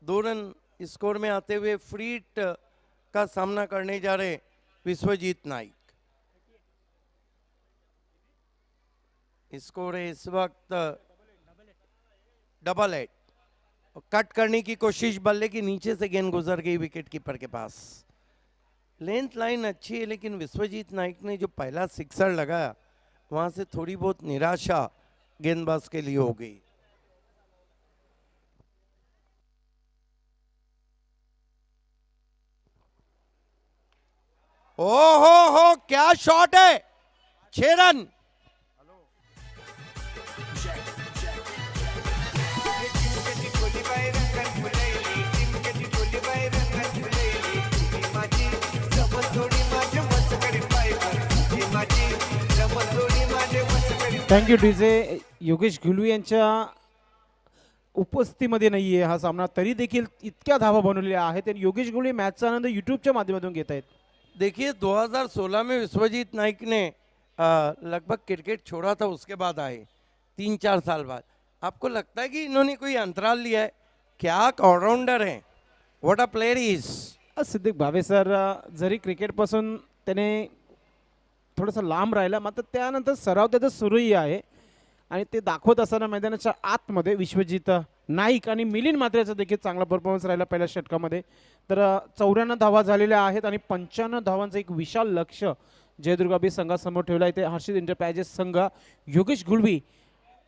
[SPEAKER 2] 2 रन स्कोर में आते हुए फ्री हिट का सामना करने जा रहे विश्वजीत नाइक। स्कोर है इस वक्त डबल 8। कट करने की कोशिश, बल्ले के नीचे से गेंद गुजर गई विकेट कीपर के पास। लेंथ लाइन अच्छी है, लेकिन विश्वजीत नाइक ने जो पहला सिक्सर लगाया, वहां से थोड़ी बहुत निराशा गेंदबाज के लिए हो गई। ओ हो क्या शॉट है, 6 run.
[SPEAKER 1] Thank you DJ. Yogesh Ghulu यांच्या उपस्थितीमध्ये नाहीये हा सामना, तरी देखील इतक्या धावा बनवलेल्या आहेत आणि योगेश घुलू मॅचचा आनंद यूट्यूबच्या माध्यमातून घेत आहेत।
[SPEAKER 2] देखिए 2016 में विश्वजीत नाइक ने लगभग क्रिकेट छोड़ा था, उसके बाद आए 3-4 साल बाद। आपको लगता है कि इन्होंने कोई अंतराल लिया है? क्या ऑलराउंडर है, what a player is.
[SPEAKER 1] Siddique Bhave sir जरी क्रिकेटपासून त्याने थोडंसं लांब राहिला, मात्र त्यानंतर सराव त्याचा सुरूही आहे आणि ते दाखवत असताना मैदानाच्या आतमध्ये विश्वजित नाईक आणि मिलिंद म्हात्रेचा देखील चांगला परफॉर्मन्स राहिला पहिल्या षटकामध्ये। तर 94 धावा झालेल्या आहेत आणि 95 धावांचं एक विशाल लक्ष्य जयदुर्गाबी संघासमोर ठेवलं आहे। ते हर्षित एंटरप्राइजेस संघ, Yogesh Gulvi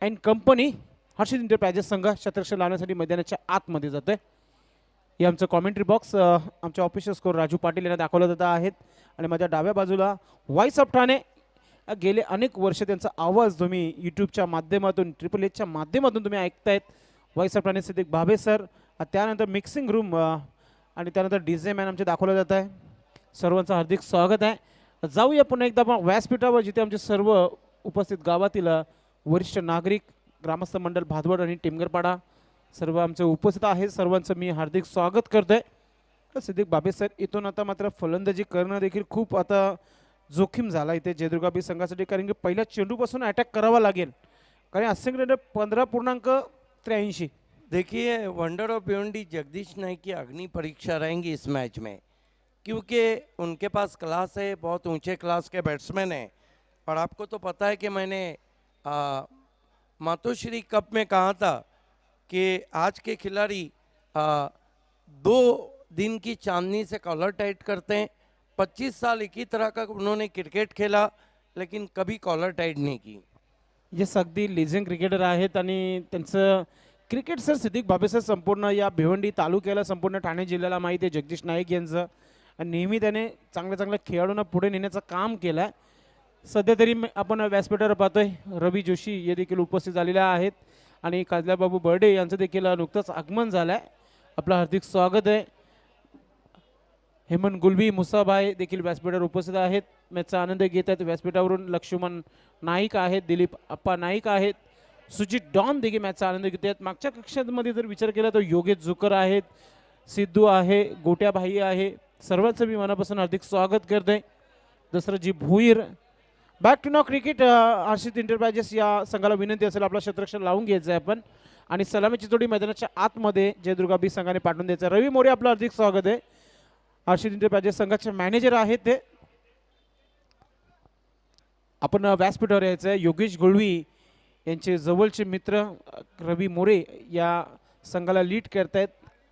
[SPEAKER 1] and company, Harshit enterprises संघ शतरक्षक लावण्यासाठी मैदानाच्या आतमध्ये जातोय। हे आमचं कॉमेंट्री बॉक्स आमच्या ऑफिशियल स्कोर राजू पाटील यांना दाखवलं जात आहेत आणि माझ्या डाव्या बाजूला व्हॉइस ऑफ ठाणे, गेले अनेक वर्ष त्यांचा आवाज तुम्ही यूट्यूबच्या माध्यमातून, ट्रिपल एचच्या माध्यमातून तुम्ही ऐकतायत। Voice of Thane Siddique Bhave sir, त्यानंतर मिक्सिंग रूम आणि त्यानंतर डीजे मॅन आमचे दाखवलं जात आहे। सर्वांचं हार्दिक स्वागत आहे। जाऊया पुन्हा एकदा आपण व्यासपीठावर, जिथे आमचे सर्व उपस्थित गावातील वरिष्ठ नागरिक, ग्रामस्थ मंडळ भादवड आणि टिमगरपाडा सर्व आमचे उपस्थित आहेत। सर्वांचं मी हार्दिक स्वागत करतोय। सिद्दीक भावे सर, इथून आता मात्र फलंदाजी करणं देखील खूप आता जोखीम झाला इथे जयदुर्गाबी संघासाठी, कारण की पहिल्या चेंडूपासून अटॅक करावा लागेल, कारण असिंग रेट 15.83।
[SPEAKER 2] देखिए वंडर ऑफ भिवंडी जगदीश नाइक की अग्नि परीक्षा रहेंगी इस मैच में, क्योंकि उनके पास क्लास है, बहुत ऊंचे क्लास के बैट्समैन हैं। और आपको तो पता है कि मैंने मातोश्री कप में कहा था कि आज के खिलाड़ी 2 दिन की चांदनी से कॉलर टाइट करते हैं। 25 साल एक ही तरह का उन्होंने क्रिकेट खेला, लेकिन कभी कॉलर टाइट नहीं की।
[SPEAKER 1] येस, अगदी लिजेंड क्रिकेटर आहेत आणि त्यांचं cricket sir Siddique Babe sir संपूर्ण या भिवंडी तालुक्याला, संपूर्ण ठाणे जिल्ह्याला माहिती आहे जगदीश नाईक यांचं. आणि नेहमी त्याने चांगल्या चांगल्या खेळाडूंना पुढे नेण्याचं काम केलं आहे. सध्या तरी आपण व्यासपीठावर पाहतोय रवी जोशी हे देखील उपस्थित झालेले आहेत आणि काजल्याबाबू बर्डे यांचं देखील नुकतंच आगमन झालं आहे. आपलं हार्दिक स्वागत आहे. हेमंत गुलबी मुसाभाई देखील व्यासपीठावर उपस्थित आहेत, मॅचचा आनंद घेत आहेत. व्यासपीठावरून लक्ष्मण नाईक आहेत, दिलीप अप्पा नाईक आहेत, सुजित डॉन देखील मॅचचा आनंद घेत आहेत. मागच्या कक्षामध्ये जर विचार केला तर योगेश जुकर आहेत, सिद्धू आहे, गोट्याभाई आहे. सर्वांचं मी मनापासून हार्दिक स्वागत करते. दसराजी भोईर. बॅक टू नाव क्रिकेट. हर्षित एंटरप्राइजेस या संघाला विनंती असेल आपला क्षेत्ररक्षण लावून घ्यायचं आहे आपण आणि सलामीची जोडी मैदानाच्या आतमध्ये जयदुर्गा बी संघाने पाठवून द्यायचं. रवी मोरे आपलं हार्दिक स्वागत आहे. हर्षित एंटरप्राइजेस संघाचे मॅनेजर आहेत ते. आपण व्यासपीठावर यायचं आहे. योगेश गुळवी यांचे जवळचे मित्र रवी मोरे या संघाला लीड करतायत,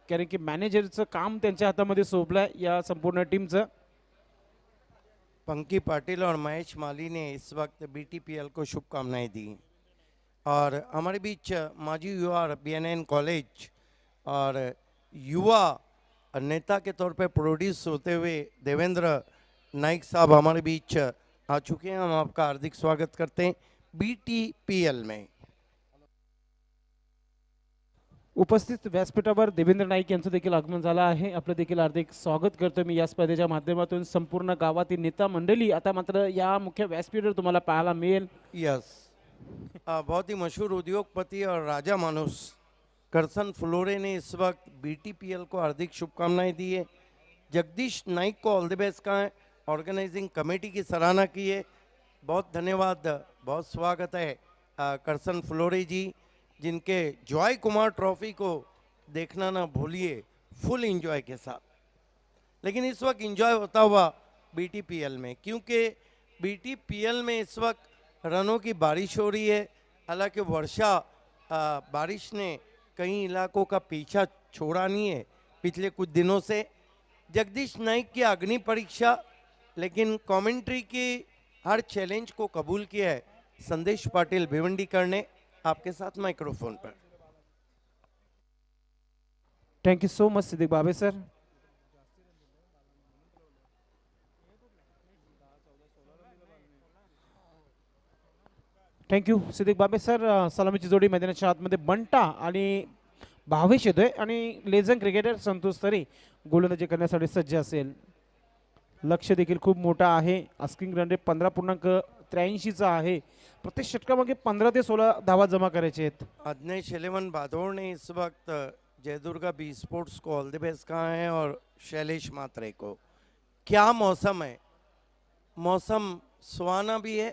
[SPEAKER 1] कारण की मॅनेजरचं काम त्यांच्या हातामध्ये सोपलं आहे या संपूर्ण टीमचं.
[SPEAKER 2] पंकी पाटिल और महेश माली ने इस वक्त BTPL को शुभकामनाएं दी। और हमारे बीच माजी युवा BNN कॉलेज और युवा नेता के तौर पे प्रोड्यूस होते हुए देवेंद्र नाइक साहब हमारे बीच आ चुके हैं। हम आपका हार्दिक स्वागत करते हैं BTPL में।
[SPEAKER 1] उपस्थित व्यासपीठावर देवेंद्र नाईक यांचं देखील आगमन झालं आहे. आपलं देखील हार्दिक स्वागत करतो मी या स्पर्धेच्या माध्यमातून. संपूर्ण गावातील नेता मंडळी आता मात्र या मुख्य व्यासपीठावर तुम्हाला पाहायला मिळेल.
[SPEAKER 2] यस, बहुत ही मशहूर उद्योगपति और राजा मानुस करसन फ्लोरे ने इस वक्त BTPL को हार्दिक शुभकामनाएं दी है। जगदीश नाइक को ऑल द बेस्ट कहा है, ऑर्गेनाइजिंग कमेटी की सराहना की है। बहुत धन्यवाद, बहुत स्वागत है करसन फ्लोरे जी, जिनके जॉय कुमार ट्रॉफी को देखना ना भूलिए फुल एंजॉय के साथ। लेकिन इस वक्त एंजॉय होता हुआ BTPL में, क्योंकि BTPL में इस वक्त रनों की बारिश हो रही है। हालांकि वर्षा बारिश ने कई इलाकों का पीछा छोड़ा नहीं है पिछले कुछ दिनों से। जगदीश नाइक की अग्नि परीक्षा, लेकिन कमेंट्री की हर चैलेंज को कबूल किया है संदेश पाटिल भिवंडीकर ने। आपके साथ माइक्रोफोन पर।
[SPEAKER 1] Thank you so much Siddique Babe sir. Thank you Siddique Babe sir. सलामीची जोडी मैदानाच्या आतमध्ये बंटा आणि भावेश येतोय आणि लेजंड क्रिकेटर संतोष तरे गोलंदाजी करण्यासाठी सज्ज असेल. लक्ष देखील खूप मोठा आहे. आस्किंग रन रेट 15.83चा आहे. प्रत्येक षटकामागे 15 ते 16 धावा जमा करायचे आहेत.
[SPEAKER 2] अदनेश 11 भादौड़ ने इस वक्त जयदुर्गा बी स्पोर्ट्स को ऑल द बेस्ट कहा है और शैलेश मात्रे को। क्या मौसम है, मौसम सुहाना भी है,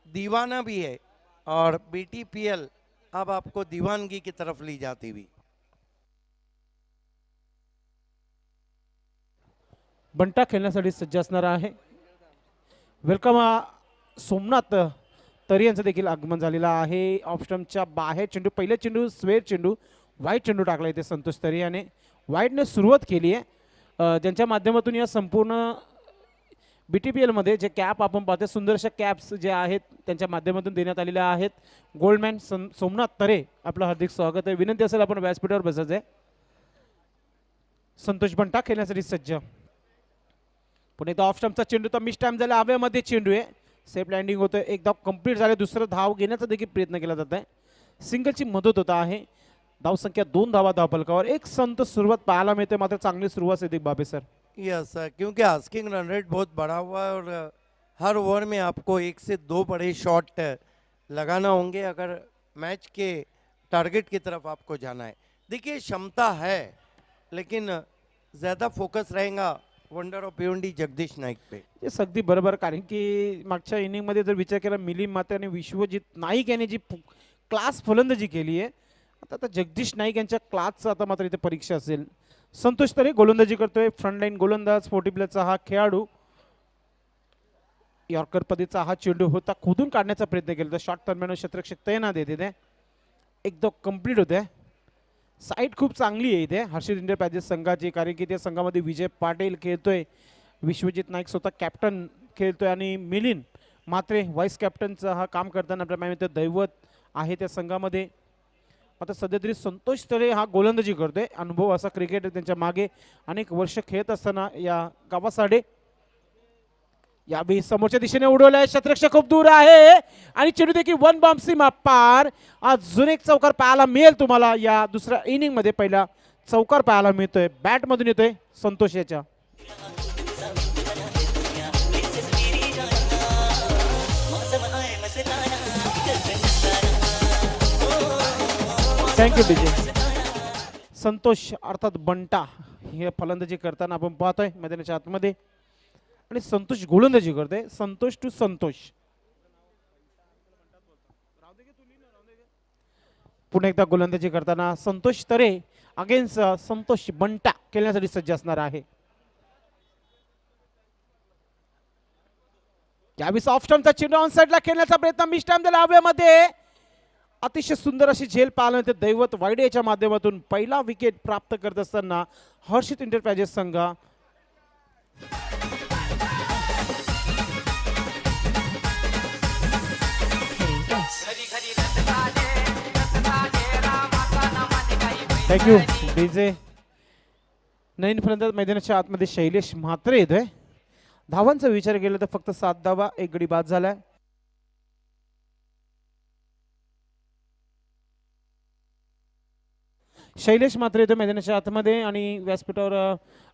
[SPEAKER 2] दीवाना भी है और BTPL अब आपको दीवानगी की तरफ ली जाती हुई।
[SPEAKER 1] बंटा खेळण्यासाठी सज्ज असणार आहे. वेलकम सोमनाथ तरी यांचं देखील आगमन झालेलं आहे. ऑफ स्टंपच्या बाहेर चेंडू, पहिला चेंडू स्वेर चेंडू, वाईट चेंडू टाकला इथे संतोष तरी याने. वाईटने सुरुवात केली आहे, ज्यांच्या माध्यमातून या संपूर्ण BTPL मध्ये जे कॅप आपण पाहतो, सुंदरशा कॅप्स जे आहेत त्यांच्या माध्यमातून देण्यात आलेल्या आहेत. गोल्डमॅन सोमनाथ तरे आपलं हार्दिक स्वागत आहे. विनंती असेल आपण व्यासपीठावर बसायचं आहे. संतोष बंटा खेळण्यासाठी सज्ज. पुन्हा एकदा ऑफ स्टंपचा चेंडू, तर मिस टाइम झाला, हवेमध्ये चेंडू आहे. सेफ लँडिंग होतं, एक धाव कंप्लीट झाले. दुसरं धाव घेण्याचा देखील प्रयत्न केला जात आहे. सिंगलची मदत होत आहे. धाव संख्या 2 धावा धावफलकावर. एक संत सुरुवात पाहायला मिळते, मात्र चांगली सुरुवात सिद्दीक बाबे सर.
[SPEAKER 2] यस, क्योंकि आस्किंग रन रेट बहुत बड़ा हुआ है और हर ओवर में आपको 1 से 2 बड़े शॉट लगाना होंगे अगर मैच के टारगेट की तरफ आपको जाना है. देखिए क्षमता है, लेकिन ज़्यादा फोकस रहेगा वंडर ऑफ भिवंडी जगदीश नाईक पे.
[SPEAKER 1] हे अगदी बरोबर, कारण की मागच्या इनिंगमध्ये जर विचार केला मिलिंद माते आणि विश्वजित नाईक यांनी जी क्लास फलंदाजी केली आहे, आता जगदीश नाईक यांच्या क्लासचं आता मात्र इथे परीक्षा असेल. संतोष तरे गोलंदाजी करतोय. फ्रंटलाईन गोलंदाज 40 प्लसचा हा खेळाडू. यॉर्कर पद्धतीचा हा चेंडू होता, खोदून काढण्याचा प्रयत्न केला तर शॉट दरम्यान क्षेत्ररक्षक तैनात येते ते एकदम कंप्लीट होते. साईड खूप चांगली आहे इथे हर्षित इंटरप्राइजेस संघाची, कारण की त्या संघामध्ये विजय पाटील खेळतोय, विश्वजित नाईक स्वतः कॅप्टन खेळतोय आणि मिलिंद मात्रे व्हाईस कॅप्टनचं हा काम करताना आपल्या माहिती दैवत आहे त्या संघामध्ये. आता सध्या तरी संतोष तळे हा गोलंदाजी करतोय, अनुभव असा क्रिकेट त्यांच्या मागे अनेक वर्ष खेळत असताना या गावासाठी. यावेळी समोरच्या दिशेने उडवलाय, क्षेत्ररक्षक खूप दूर आहे आणि चेंडू देखील वन बाउंड सीमा पार. अजून एक चौकार पाहायला मिळेल तुम्हाला या दुसऱ्या इनिंग मध्ये. पहिला चौकार पाहायला मिळतोय, बॅट मधून येतोय संतोष याच्या. Thank you DJ. संतोष अर्थात बंटा हे फलंदाजी करताना आपण पाहतोय मैदानाच्या आतमध्ये आणि संतोष गोलंदाजी करतोय. संतोष टू संतोष. पुन्हा एकदा गोलंदाजी करताना संतोष तरे अगेन्स्ट संतोष बंटा खेळण्यासाठी सज्ज असणार आहे. यावेळी ऑफ स्टंपचा चेंडू ऑन साइडला खेळण्याचा प्रयत्न, मिस टाइम दिला हवेमध्ये. अतिशय सुंदर अशी झेल पाहायला मिळते दैवत वायडेच्या माध्यमातून. पहिला विकेट प्राप्त करत असताना हर्षित इंटरप्राइजेस संघ. Thank you DJ. नवीन फलंदाज मैदानाच्या आतमध्ये शैलेश म्हात्रे येतोय. धावांचा विचार केला तर फक्त 7 धावा, 1 गडी बाद झालाय. शैलेश मात्र येतो मैदानाच्या आतमध्ये आणि व्यासपीठावर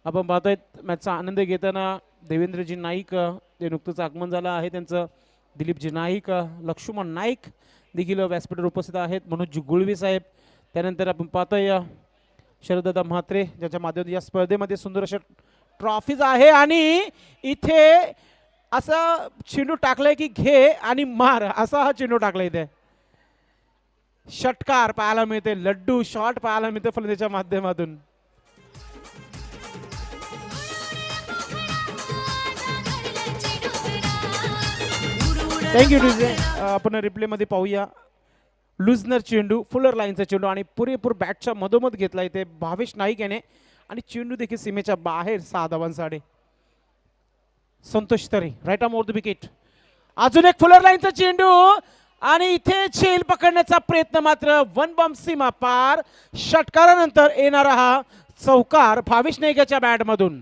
[SPEAKER 1] आपण पाहतोय मॅचचा आनंद घेताना देवेंद्रजी नाईक जे नुकतंच आगमन झालं आहे त्यांचं, दिलीपजी नाईक, लक्ष्मण नाईक देखील व्यासपीठावर उपस्थित आहेत, मनोज गुळवी साहेब. त्यानंतर आपण पाहतोय शरददादा म्हात्रे ज्याच्या माध्यमातून या स्पर्धेमध्ये सुंदर अशा ट्रॉफीज आहे आणि इथे असा चेंडू टाकलाय की घे आणि मार असा हा चेंडू टाकला इथे. षटकार पाहायला मिळते, लड्डू शॉट पाहायला मिळते फलंदाजीच्या माध्यमातून. Thank you DJ. आपण रिप्ले मध्ये पाहूया लुझनर चेंडू, फुलर लाईनचा चेंडू आणि पुरेपूर बॅटच्या मधोमध घेतला इथे भावेश नाईक याने आणि चेंडू देखील सीमेच्या बाहेर 6 धावांसाठी. Santosh Tare right arm over the wicket. अजून एक फुलर लाईनचा चेंडू आणि इथे झेल पकडण्याचा प्रयत्न, मात्र वन बॉम्ब सीमा पार. षटकारानंतर येणारा हा चौकार भावेश नाईकाच्या बॅट मधून.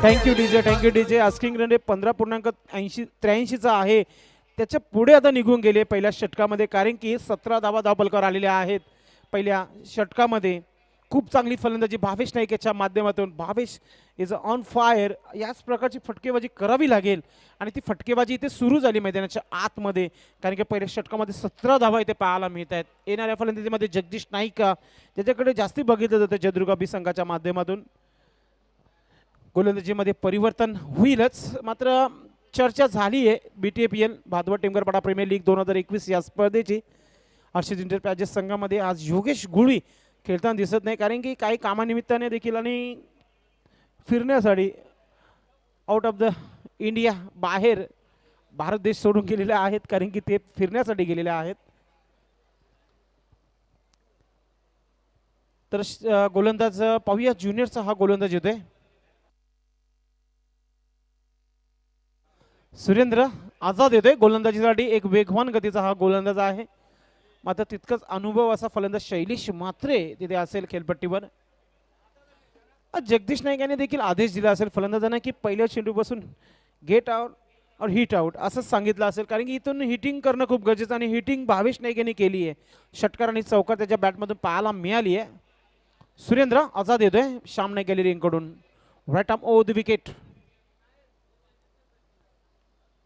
[SPEAKER 1] Thank you DJ. Thank you DJ. Asking run 15.83 आहे, त्याच्या पुढे आता निघून गेले पहिल्या षटकामध्ये, कारण की 17 धावा धावपलकावर आलेल्या आहेत पहिल्या षटकामध्ये. खूप चांगली फलंदाजी भावेश नाईक याच्या माध्यमातून. Bhavesh is on fire. याच प्रकारची फटकेबाजी करावी लागेल आणि ती फटकेबाजी इथे सुरू झाली मैदानाच्या आतमध्ये, कारण की पहिल्या षटकामध्ये 17 धावा इथे पाहायला मिळत आहेत. येणाऱ्या फलंदाजीमध्ये जगदीश नाईक ज्याच्याकडे जास्ती बघितलं जातं जयदुर्गा बी संघाच्या माध्यमातून. गोलंदाजीमध्ये परिवर्तन होईलच, मात्र चर्चा झाली आहे BTAPL भादवड टेमगरपाडा प्रीमियर लीग 2021 या स्पर्धेची. हर्षित इंटरप्राइजेस संघामध्ये आज योगेश गुळवी खेळताना दिसत नाही, कारण की काही कामानिमित्ताने देखील आणि फिरण्यासाठी आउट ऑफ द इंडिया बाहेर भारत देश सोडून गेलेले आहेत, कारण की ते फिरण्यासाठी गेलेले आहेत. तर गोलंदाज पाहूया ज्युनियरचा हा गोलंदाज येतोय सुरेंद्र आझाद येतोय गोलंदाजीसाठी. एक वेगवान गतीचा हा गोलंदाज आहे, मात्र तितकंच अनुभव असा फलंदाज शैलेश म्हात्रे तिथे असेल खेळपट्टीवर. जगदीश नाईक यांनी देखील आदेश दिला असेल फलंदाजांना की पहिल्या चेंडूपासून गेट आउट और हिट आउट असंच सांगितलं असेल, कारण की इथून हिटिंग करणं खूप गरजेचं आणि हिटिंग भावेश नाईक यांनी केली आहे. षटकार आणि चौकार त्याच्या बॅटमधून पाहायला मिळाली आहे. सुरेंद्र आझाद येतोय श्याम नाईक गॅलरीकडून. Right arm over the wicket.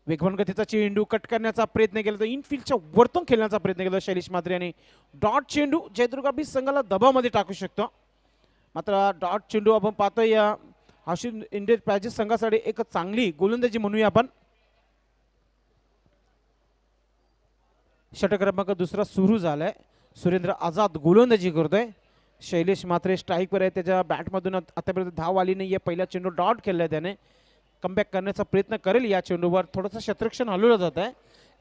[SPEAKER 1] वेगवान गतीचा चेंडू कट करण्याचा प्रयत्न केला तर इनफिल्डच्या वरतून खेळण्याचा प्रयत्न केला शैलेश म्हात्रे यांनी. डॉट चेंडू जयदुर्गा बी संघाला दबावामध्ये टाकू शकतो, मात्र डॉट चेंडू आपण पाहतोय हर्षित इंटरप्राइजेस संघासाठी एक चांगली गोलंदाजी म्हणूया आपण. षटक क्रमांक 2 सुरू झालाय. सुरेंद्र आझाद गोलंदाजी करतोय. शैलेश मात्रे स्ट्राईकवर आहे, त्याच्या बॅटमधून आतापर्यंत धाव आली नाही आहे. पहिला चेंडू डॉट केला आहे त्याने. कमबॅक करण्याचा प्रयत्न करेल या चेंडूवर. थोडंसं शतरक्षण हलवलं जात आहे.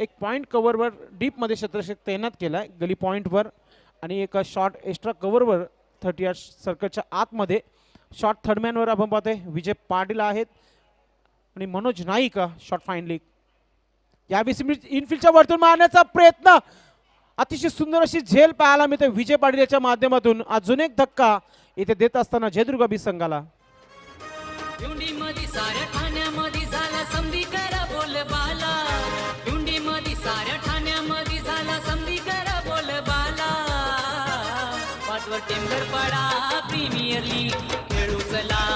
[SPEAKER 1] एक पॉईंट कव्हरवर डीपमध्ये शतरक्षक तैनात केला आहे गली पॉईंटवर आणि एक शॉट एक्स्ट्रा कव्हरवर 30 यार्ड सर्कलच्या आतमध्ये. शॉट थर्डमॅनवर आपण पाहतोय विजय पाटील आहेत आणि मनोज नाईक शॉट फाईनली. या 20 मिनिट इनफिल्डच्या वरतून मारण्याचा प्रयत्न, अतिशय सुंदर अशी झेल पाहायला मिळते विजय पाटील याच्या माध्यमातून. अजून एक धक्का इथे देत असताना जयदुर्ग बी संघाला.
[SPEAKER 3] मध्ये साऱ्या ठाण्यामध्ये झाला समधी करा बोलबाला. मध्ये साऱ्या ठाण्यामध्ये झाला समधी करा बोलबाला. पाचवर टेंभर पडा प्रीमियर लीग खेळू चला.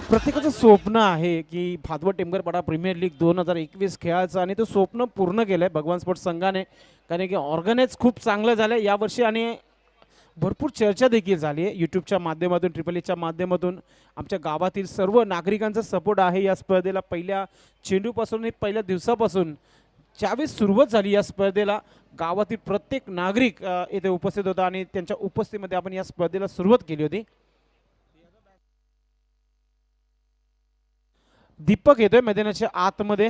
[SPEAKER 1] प्रत्येकाचं स्वप्न आहे की भादवड टेमगरपाडा प्रीमियर लीग 2021 खेळायचं आणि ते स्वप्न पूर्ण केलंय भगवान स्पोर्ट्स संघाने. कारण की ऑर्गनाईज खूप चांगलं झालं यावर्षी आणि भरपूर चर्चा देखील झाली आहे यूट्यूबच्या माध्यमातून, ट्रिपल एच्या माध्यमातून. आमच्या गावातील सर्व नागरिकांचा सपोर्ट आहे या स्पर्धेला. पहिल्या चेंडूपासून पहिल्या दिवसापासून ज्यावेळेस सुरुवात झाली या स्पर्धेला, गावातील प्रत्येक नागरिक इथे उपस्थित होता आणि त्यांच्या उपस्थितीमध्ये आपण या स्पर्धेला सुरुवात केली होती. दीपक येतोय मैदानाच्या आतमध्ये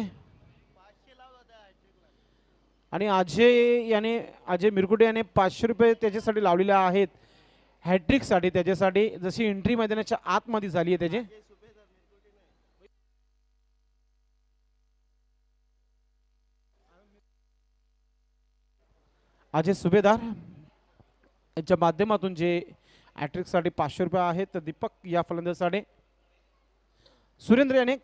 [SPEAKER 1] आणि अजय मिरकुटे याने 500 रुपये त्याच्यासाठी लावलेले आहेत हॅट्रिकसाठी. त्याच्यासाठी जशी एंट्री मैदानाच्या आतमध्ये झाली आहे त्याची. अजय सुभेदार यांच्या माध्यमातून जे हॅट्रिकसाठी 500 रुपये आहेत तर दीपक या फलंदाजासाठी. सुरेंद्र याने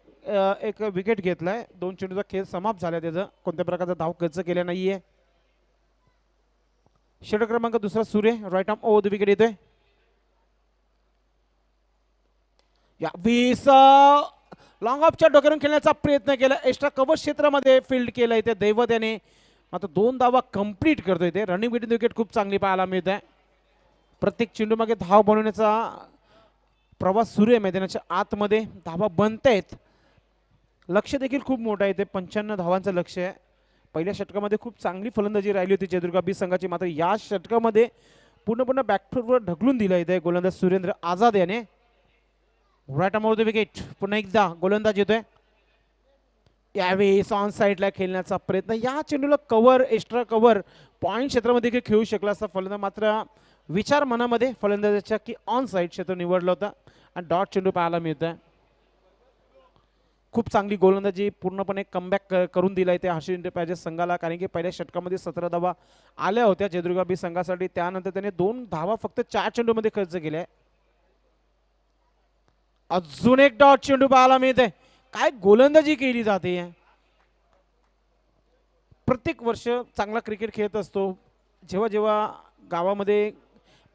[SPEAKER 1] एक विकेट घेतलाय. 2 चेंडूचा खेळ समाप्त झाला. त्याचा कोणत्या प्रकारचा धाव खर्च केला नाहीये. षटक क्रमांक दुसरा Surya right arm over the wicket येतोय. या 20 लॉंग ऑफच्या डोक्यावरून खेळण्याचा प्रयत्न केला. एक्स्ट्रा कव्हर क्षेत्रामध्ये फील्ड केलं इथे दैवत याने. मात्र 2 धावा कंप्लीट करतोय ते. रनिंग बिटवीन विकेट खूप चांगली पाहायला मिळत आहे. प्रत्येक चेंडू मागे धाव बनवण्याचा प्रवास सुरू आहे मैदानाच्या आतमध्ये. धावा बनतायत. लक्ष देखील खूप मोठं आहे ते. 95 धावांचं लक्ष आहे. पहिल्या षटकामध्ये खूप चांगली फलंदाजी राहिली होती जयदुर्ग बी संघाची. मात्र या षटकामध्ये पूर्णपणे बॅकफुटवर ढकलून दिलं इथे गोलंदाज सुरेंद्र आझाद याने. Right arm over the wicket. पुन्हा एकदा गोलंदाज येतोय. यावेळी ऑन साईडला खेळण्याचा प्रयत्न. या चेंडूला कव्हर एक्स्ट्रा कव्हर पॉईंट क्षेत्रामध्ये देखील खेळू शकला असता फलंदाज. मात्र विचार मनामध्ये फलंदाजाच्या की ऑन साईड क्षेत्र निवडलं होतं आणि डॉट चेंडू पाहायला मिळतोय. खूप चांगली गोलंदाजी पूर्णपणे कमबॅक करून दिला इथे हर्षद एंटरप्राइजेस संघाला. कारण की पहिल्या षटकामध्ये 17 धावा आल्या होत्या जयदुर्ग बी संघासाठी. त्यानंतर त्याने 2 धावा फक्त 4 चेंडूमध्ये खर्च केल्या. अजून एक डॉट चेंडू पाहायला मिळते. काय गोलंदाजी केली जाते. प्रत्येक वर्ष चांगला क्रिकेट खेळत असतो. जेव्हा जेव्हा गावामध्ये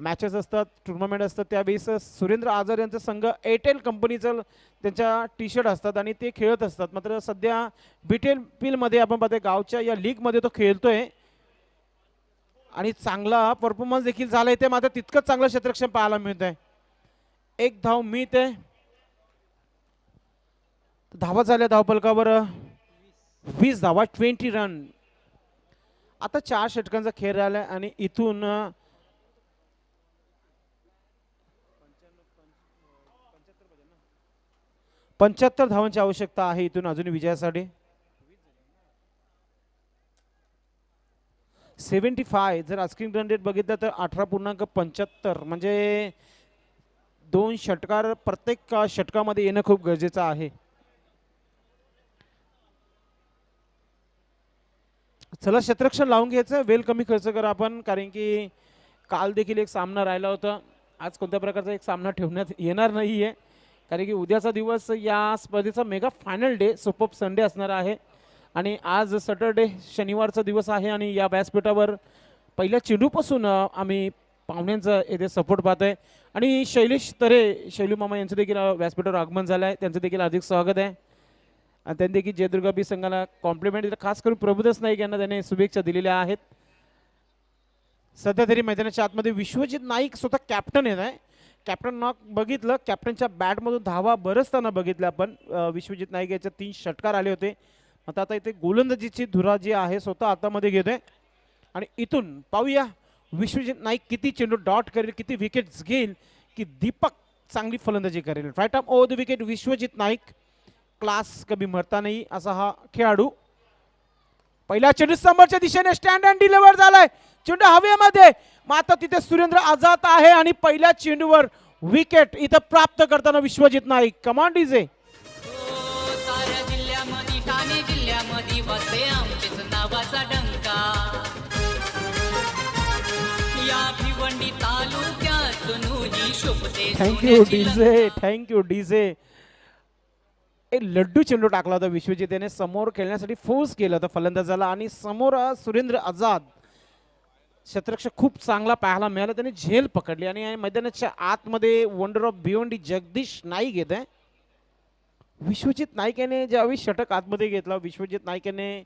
[SPEAKER 1] मॅचेस असतात, टुर्नामेंट असतात, त्यावेळेस सुरेंद्र आझाद यांचा संघ एअरटेल कंपनीचं त्यांच्या टी शर्ट असतात आणि ते खेळत असतात. मात्र सध्या बीटेल मध्ये आपण पाहतोय गावच्या या लीगमध्ये तो खेळतोय आणि चांगला परफॉर्मन्स देखील झाला ते. मात्र तितकंच चांगलं क्षेत्ररक्षण पाहायला मिळत आहे. 1 धाव मिळते. धावा झाल्या धावफलकावर 20 धावा 20 रन. आता 4 षटकांचा खेळ राहिला आणि इथून 75 धावांची आवश्यकता आहे इथून अजून विजयासाठी. 75 जर आस्किंग रन रेट बघितलं तर 18.75 म्हणजे 2 षटकार प्रत्येक षटकामध्ये येणं खूप गरजेचं आहे. चला क्षेत्ररक्षण लावून घ्यायचं. वेळ कमी खर्च करा आपण. कारण की काल देखील एक सामना राहिला होता. आज कोणत्या प्रकारचा एक सामना ठेवण्यात येणार नाहीये. कारण की उद्याचा दिवस या स्पर्धेचा mega final day super Sunday असणार आहे आणि आज सॅटरडे शनिवारचा दिवस आहे आणि या व्यासपीठावर पहिल्या चेंडूपासून आम्ही पाहुण्यांचा येथे सपोर्ट पाहतोय आणि शैलेश तरे शैलू मामा यांचं देखील व्यासपीठावर आगमन झालं आहे. त्यांचं देखील हार्दिक स्वागत आहे आणि त्यांनी देखील जयदुर्ग बी संघाला कॉम्प्लिमेंट खास करून प्रभुदास नाईक यांना त्याने शुभेच्छा दिलेल्या आहेत. सध्या तरी मैदानाच्या आतमध्ये विश्वजित नाईक स्वतः कॅप्टन येत आहे. कॅप्टन नॉक बघितलं, कॅप्टनच्या बॅटमधून धावा बरसताना बघितलं आपण. विश्वजित नाईक याच्या 3 षटकार आले होते. आता इथे गोलंदाजीची धुरा जी आहे स्वतः हातामध्ये घेतोय आणि इथून पाहूया विश्वजित नाईक किती चेंडू डॉट करेल, किती विकेट्स घेईल, की दीपक चांगली फलंदाजी करेल. Right arm over the wicket Vishwajit Naik. Class कभी मरता नाही असा हा खेळाडू. पहिला चेंडू समोरच्या दिशेने स्टँड अँड डिलिव्हर झालाय. चेंडू हवेमध्ये, मात्र तिथे सुरेंद्र आझाद आहे आणि पहिल्या चेंडूवर विकेट इथं प्राप्त करताना विश्वजित नाईक. Command DJ.
[SPEAKER 3] साऱ्या जिल्ह्यामध्ये ठाणे जिल्ह्यामध्ये वाजते आमचेच नावाचा डंका. या भिवंडी तालुक्यात ही शोभते
[SPEAKER 1] थँक्यू डीजे, थँक्यू डीजे. एक लड्डू चेंडू टाकला होता विश्वजित याने, समोर खेळण्यासाठी फोर्स केलं होतं फलंदाजाला आणि समोर सुरेंद्र आझाद क्षेत्ररक्षक खूप चांगला पाहायला मिळाला. त्याने झेल पकडली आणि मैदानाच्या आतमध्ये वंडर ऑफ भिवंडी जगदीश नाईक येत आहे. विश्वजित नाईक याने ज्यावेळी षटक आतमध्ये घेतला, विश्वजित नाईक याने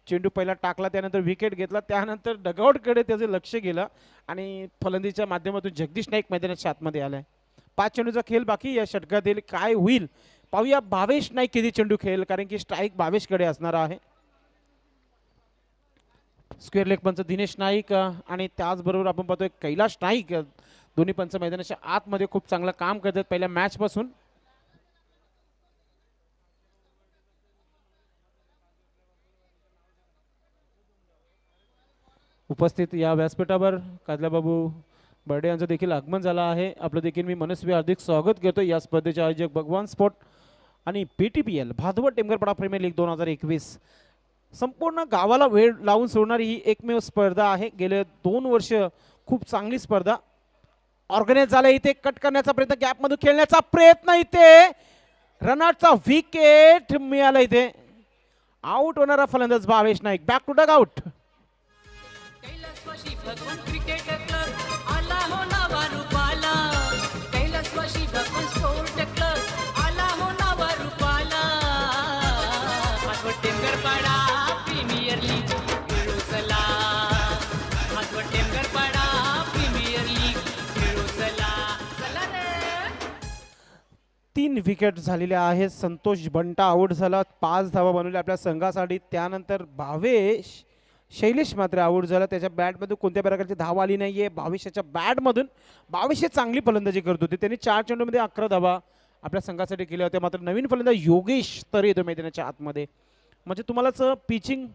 [SPEAKER 1] चेंडू पहिला टाकला, त्यानंतर विकेट घेतला, त्यानंतर डगआउटकडे त्याचे लक्ष गेलं आणि फलंदाजीच्या माध्यमातून जगदीश नाईक मैदानाच्या आतमध्ये आलाय. 5 चेंडूचा खेळ बाकी. या षटकातील काय होईल पाहूया. भावेश नाईक किती चेंडू खेळेल, कारण की स्ट्राईक भावेशकडे असणार आहे. स्क्वेअर लेग पंच दिनेश नाईक आणि त्याचबरोबर आपण पाहतोय कैलाश नाईक, दोन्ही पंच मैदानाच्या आतमध्ये खूप चांगलं काम करतात पहिल्या मॅच पासून. उपस्थित या व्यासपीठावर काजलाबाबू बर्डे यांचं देखील आगमन झालं आहे. आपलं देखील मी मनस्वी हार्दिक स्वागत करतो. या स्पर्धेचे आयोजक भगवान स्पोर्ट आणि PTPL भादवड टेमगरपाडा प्रीमियर लीग 2021 संपूर्ण गावाला वेळ लावून सोडणारी ही एकमेव स्पर्धा आहे. गेले 2 वर्ष खूप चांगली स्पर्धा ऑर्गनाइज झाला. इथे कट करण्याचा प्रयत्न, गॅपमधून खेळण्याचा प्रयत्न, इथे रनआउटचा विकेट मिळाला. इथे आउट होणारा फलंदाज Bhavesh Naik. Back to dugout.
[SPEAKER 3] कैलासवासी भगवान क्रिकेट क्लब आला हो नावा रूपाला. कैलासवासी भगवान स्पोर्ट क्लब आला हो नावा रूपाला. भादवड टेमगरपाडा प्रीमियर लीग खेळू चला. भादवड टेमगरपाडा प्रीमियर लीग खेळू चला. चला रे.
[SPEAKER 1] 3 विकेट झालेल्या आहेत. संतोष बंटा आउट झाला, 5 धावा बनवल्या आपल्या संघासाठी. त्यानंतर भावेश शैलेश मात्र आउट झाला. त्याच्या बॅटमधून कोणत्या प्रकारची धाव आली नाहीये. भावेशाच्या बॅटमधून भावेश चांगली फलंदाजी करत होते. त्यांनी 4 चेंडूमध्ये 11 धावा आपल्या संघासाठी केल्या होत्या. मात्र नवीन फलंदाज योगेश तरे येतो मैदानाच्या आतमध्ये. म्हणजे तुम्हालाच पिचिंग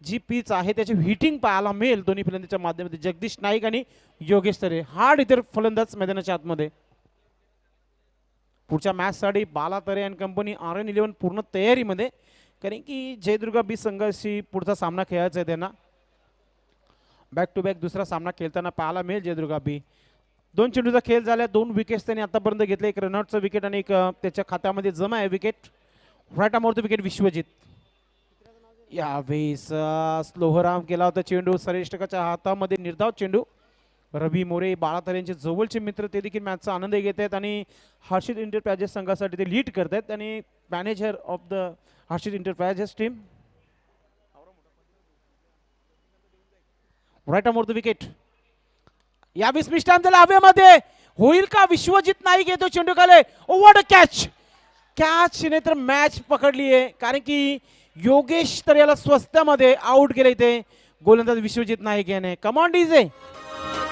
[SPEAKER 1] जी पिच आहे त्याची हिटिंग पाहायला मिळेल दोन्ही फलंदाजीच्या माध्यमातून. जगदीश नाईक आणि योगेश तरे हार्ड इतर फलंदाज मैदानाच्या आतमध्ये. पुढच्या मॅचसाठी बाला तरे अँड कंपनी RN11 पूर्ण तयारीमध्ये, कारण की जयदुर्गा बी संघाशी पुढचा सामना खेळायचा आहे त्यांना. बॅक टू बॅक दुसरा सामना खेळताना पाहायला मिळेल जयदुर्गा बी. 2 चेंडूचा खेळ झाला, 2 विकेट्स त्यांनी आतापर्यंत घेतले. एक रनआउटचं विकेट आणि एक त्याच्या खात्यामध्ये जमा आहे विकेट. राईट आर्मवरती विकेट विश्वजित. यावेळेस स्लोहराम केला होता चेंडू, सरेष्टकाच्या हातामध्ये निर्धाव चेंडू. रवी मोरे बाळातर यांचे जवळचे मित्र ते देखील मॅचचा आनंद घेत आहेत आणि हर्षित एंटरप्राइजेस संघासाठी ते लीड करत आहेत आणि manager of the Harshit enterprises team. Right arm the wicket. यावेळेस मिस्टाम त्याला हवेमध्ये होईल का. विश्वजित नाईक येतो चेंडू खाले. What a catch. कॅच नाही तर मॅच पकडली आहे, कारण की योगेश तर याला स्वस्तामध्ये आउट केले. इथे गोलंदाज विश्वजित नाईक याने. Command DJ.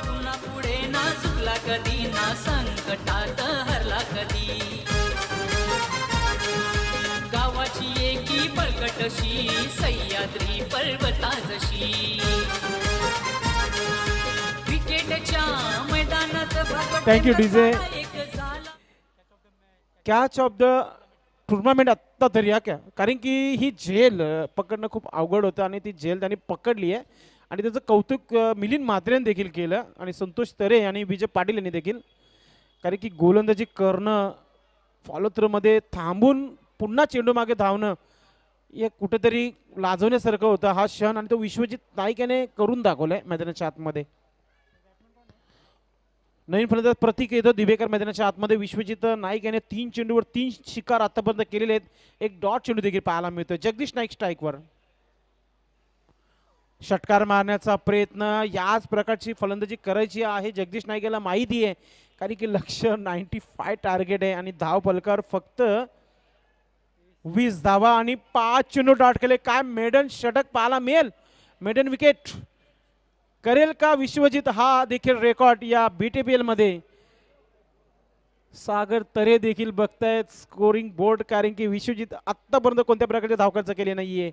[SPEAKER 3] पुन्हा पुढे ना चुकला कधी, ना संकटात हरला कधी. गावाची एकी बळकटशी, सह्याद्री पर्वताजशी. क्रिकेटच्या मैदानात
[SPEAKER 1] Thank you, DJ.
[SPEAKER 3] एक झाला.
[SPEAKER 1] कॅच ऑफ द टुर्नामेंट आत्ता तरी हा क्या, कारण की ही झेल पकडणं खूप अवघड होतं आणि ती झेल त्यांनी पकडली आहे आणि त्याचं कौतुक मिलिंद म्हात्रेने देखील केलं आणि संतोष तरे आणि विजय पाटील यांनी देखील. कारण की गोलंदाजी करणं, फॉलो थ्रोमध्ये थांबून पुन्हा चेंडू मागे धावणं हे कुठेतरी लाजवण्यासारखं होतं हा क्षण, आणि तो विश्वजित नाईक याने करून दाखवलाय मैदानाच्या आतमध्ये. नवीन फलंदाज प्रतीक येतो दिवेकर मैदानाच्या आतमध्ये. विश्वजित नाईक याने 3 चेंडूवर 3 शिकार आतापर्यंत केलेले आहेत. एक डॉट चेंडू देखील पाहायला मिळतो. जगदीश नाईक स्ट्राईकवर. षटकार मारण्याचा प्रयत्न, याच प्रकारची फलंदाजी करायची आहे जगदीश नाईक याला माहिती आहे, कारण की लक्ष 95 टार्गेट आहे आणि धाव फलकावर फक्त 20 धावा आणि 5 चेंडू डॉट केले. काय मेडन षटक पाहायला मिळेल, मेडन विकेट. करेल का विश्वजित हा देखील रेकॉर्ड या BTPL मध्ये? सागर तरे देखील बघतायत स्कोरिंग बोर्ड, कारण की विश्वजित आतापर्यंत कोणत्या प्रकारचे धावखर्च केले नाहीये.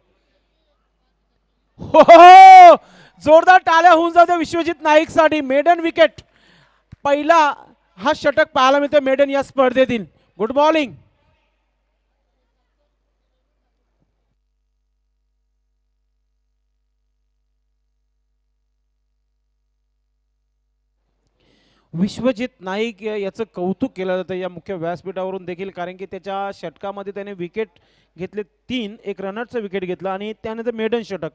[SPEAKER 1] हो, जोरदार टाळ्या होऊन जाऊ द्या विश्वजित नाईक साठी. मेडन विकेट, पहिला हा षटक पाहायला मिळते मेडन या स्पर्धेतील. Good bowling. विश्वजित नाईक याचं कौतुक केलं जातं या मुख्य व्यासपीठावरून देखील, कारण की त्याच्या षटकामध्ये त्याने विकेट घेतले 3, एक रनरचं विकेट घेतलं आणि त्यानंतर मेडन षटक.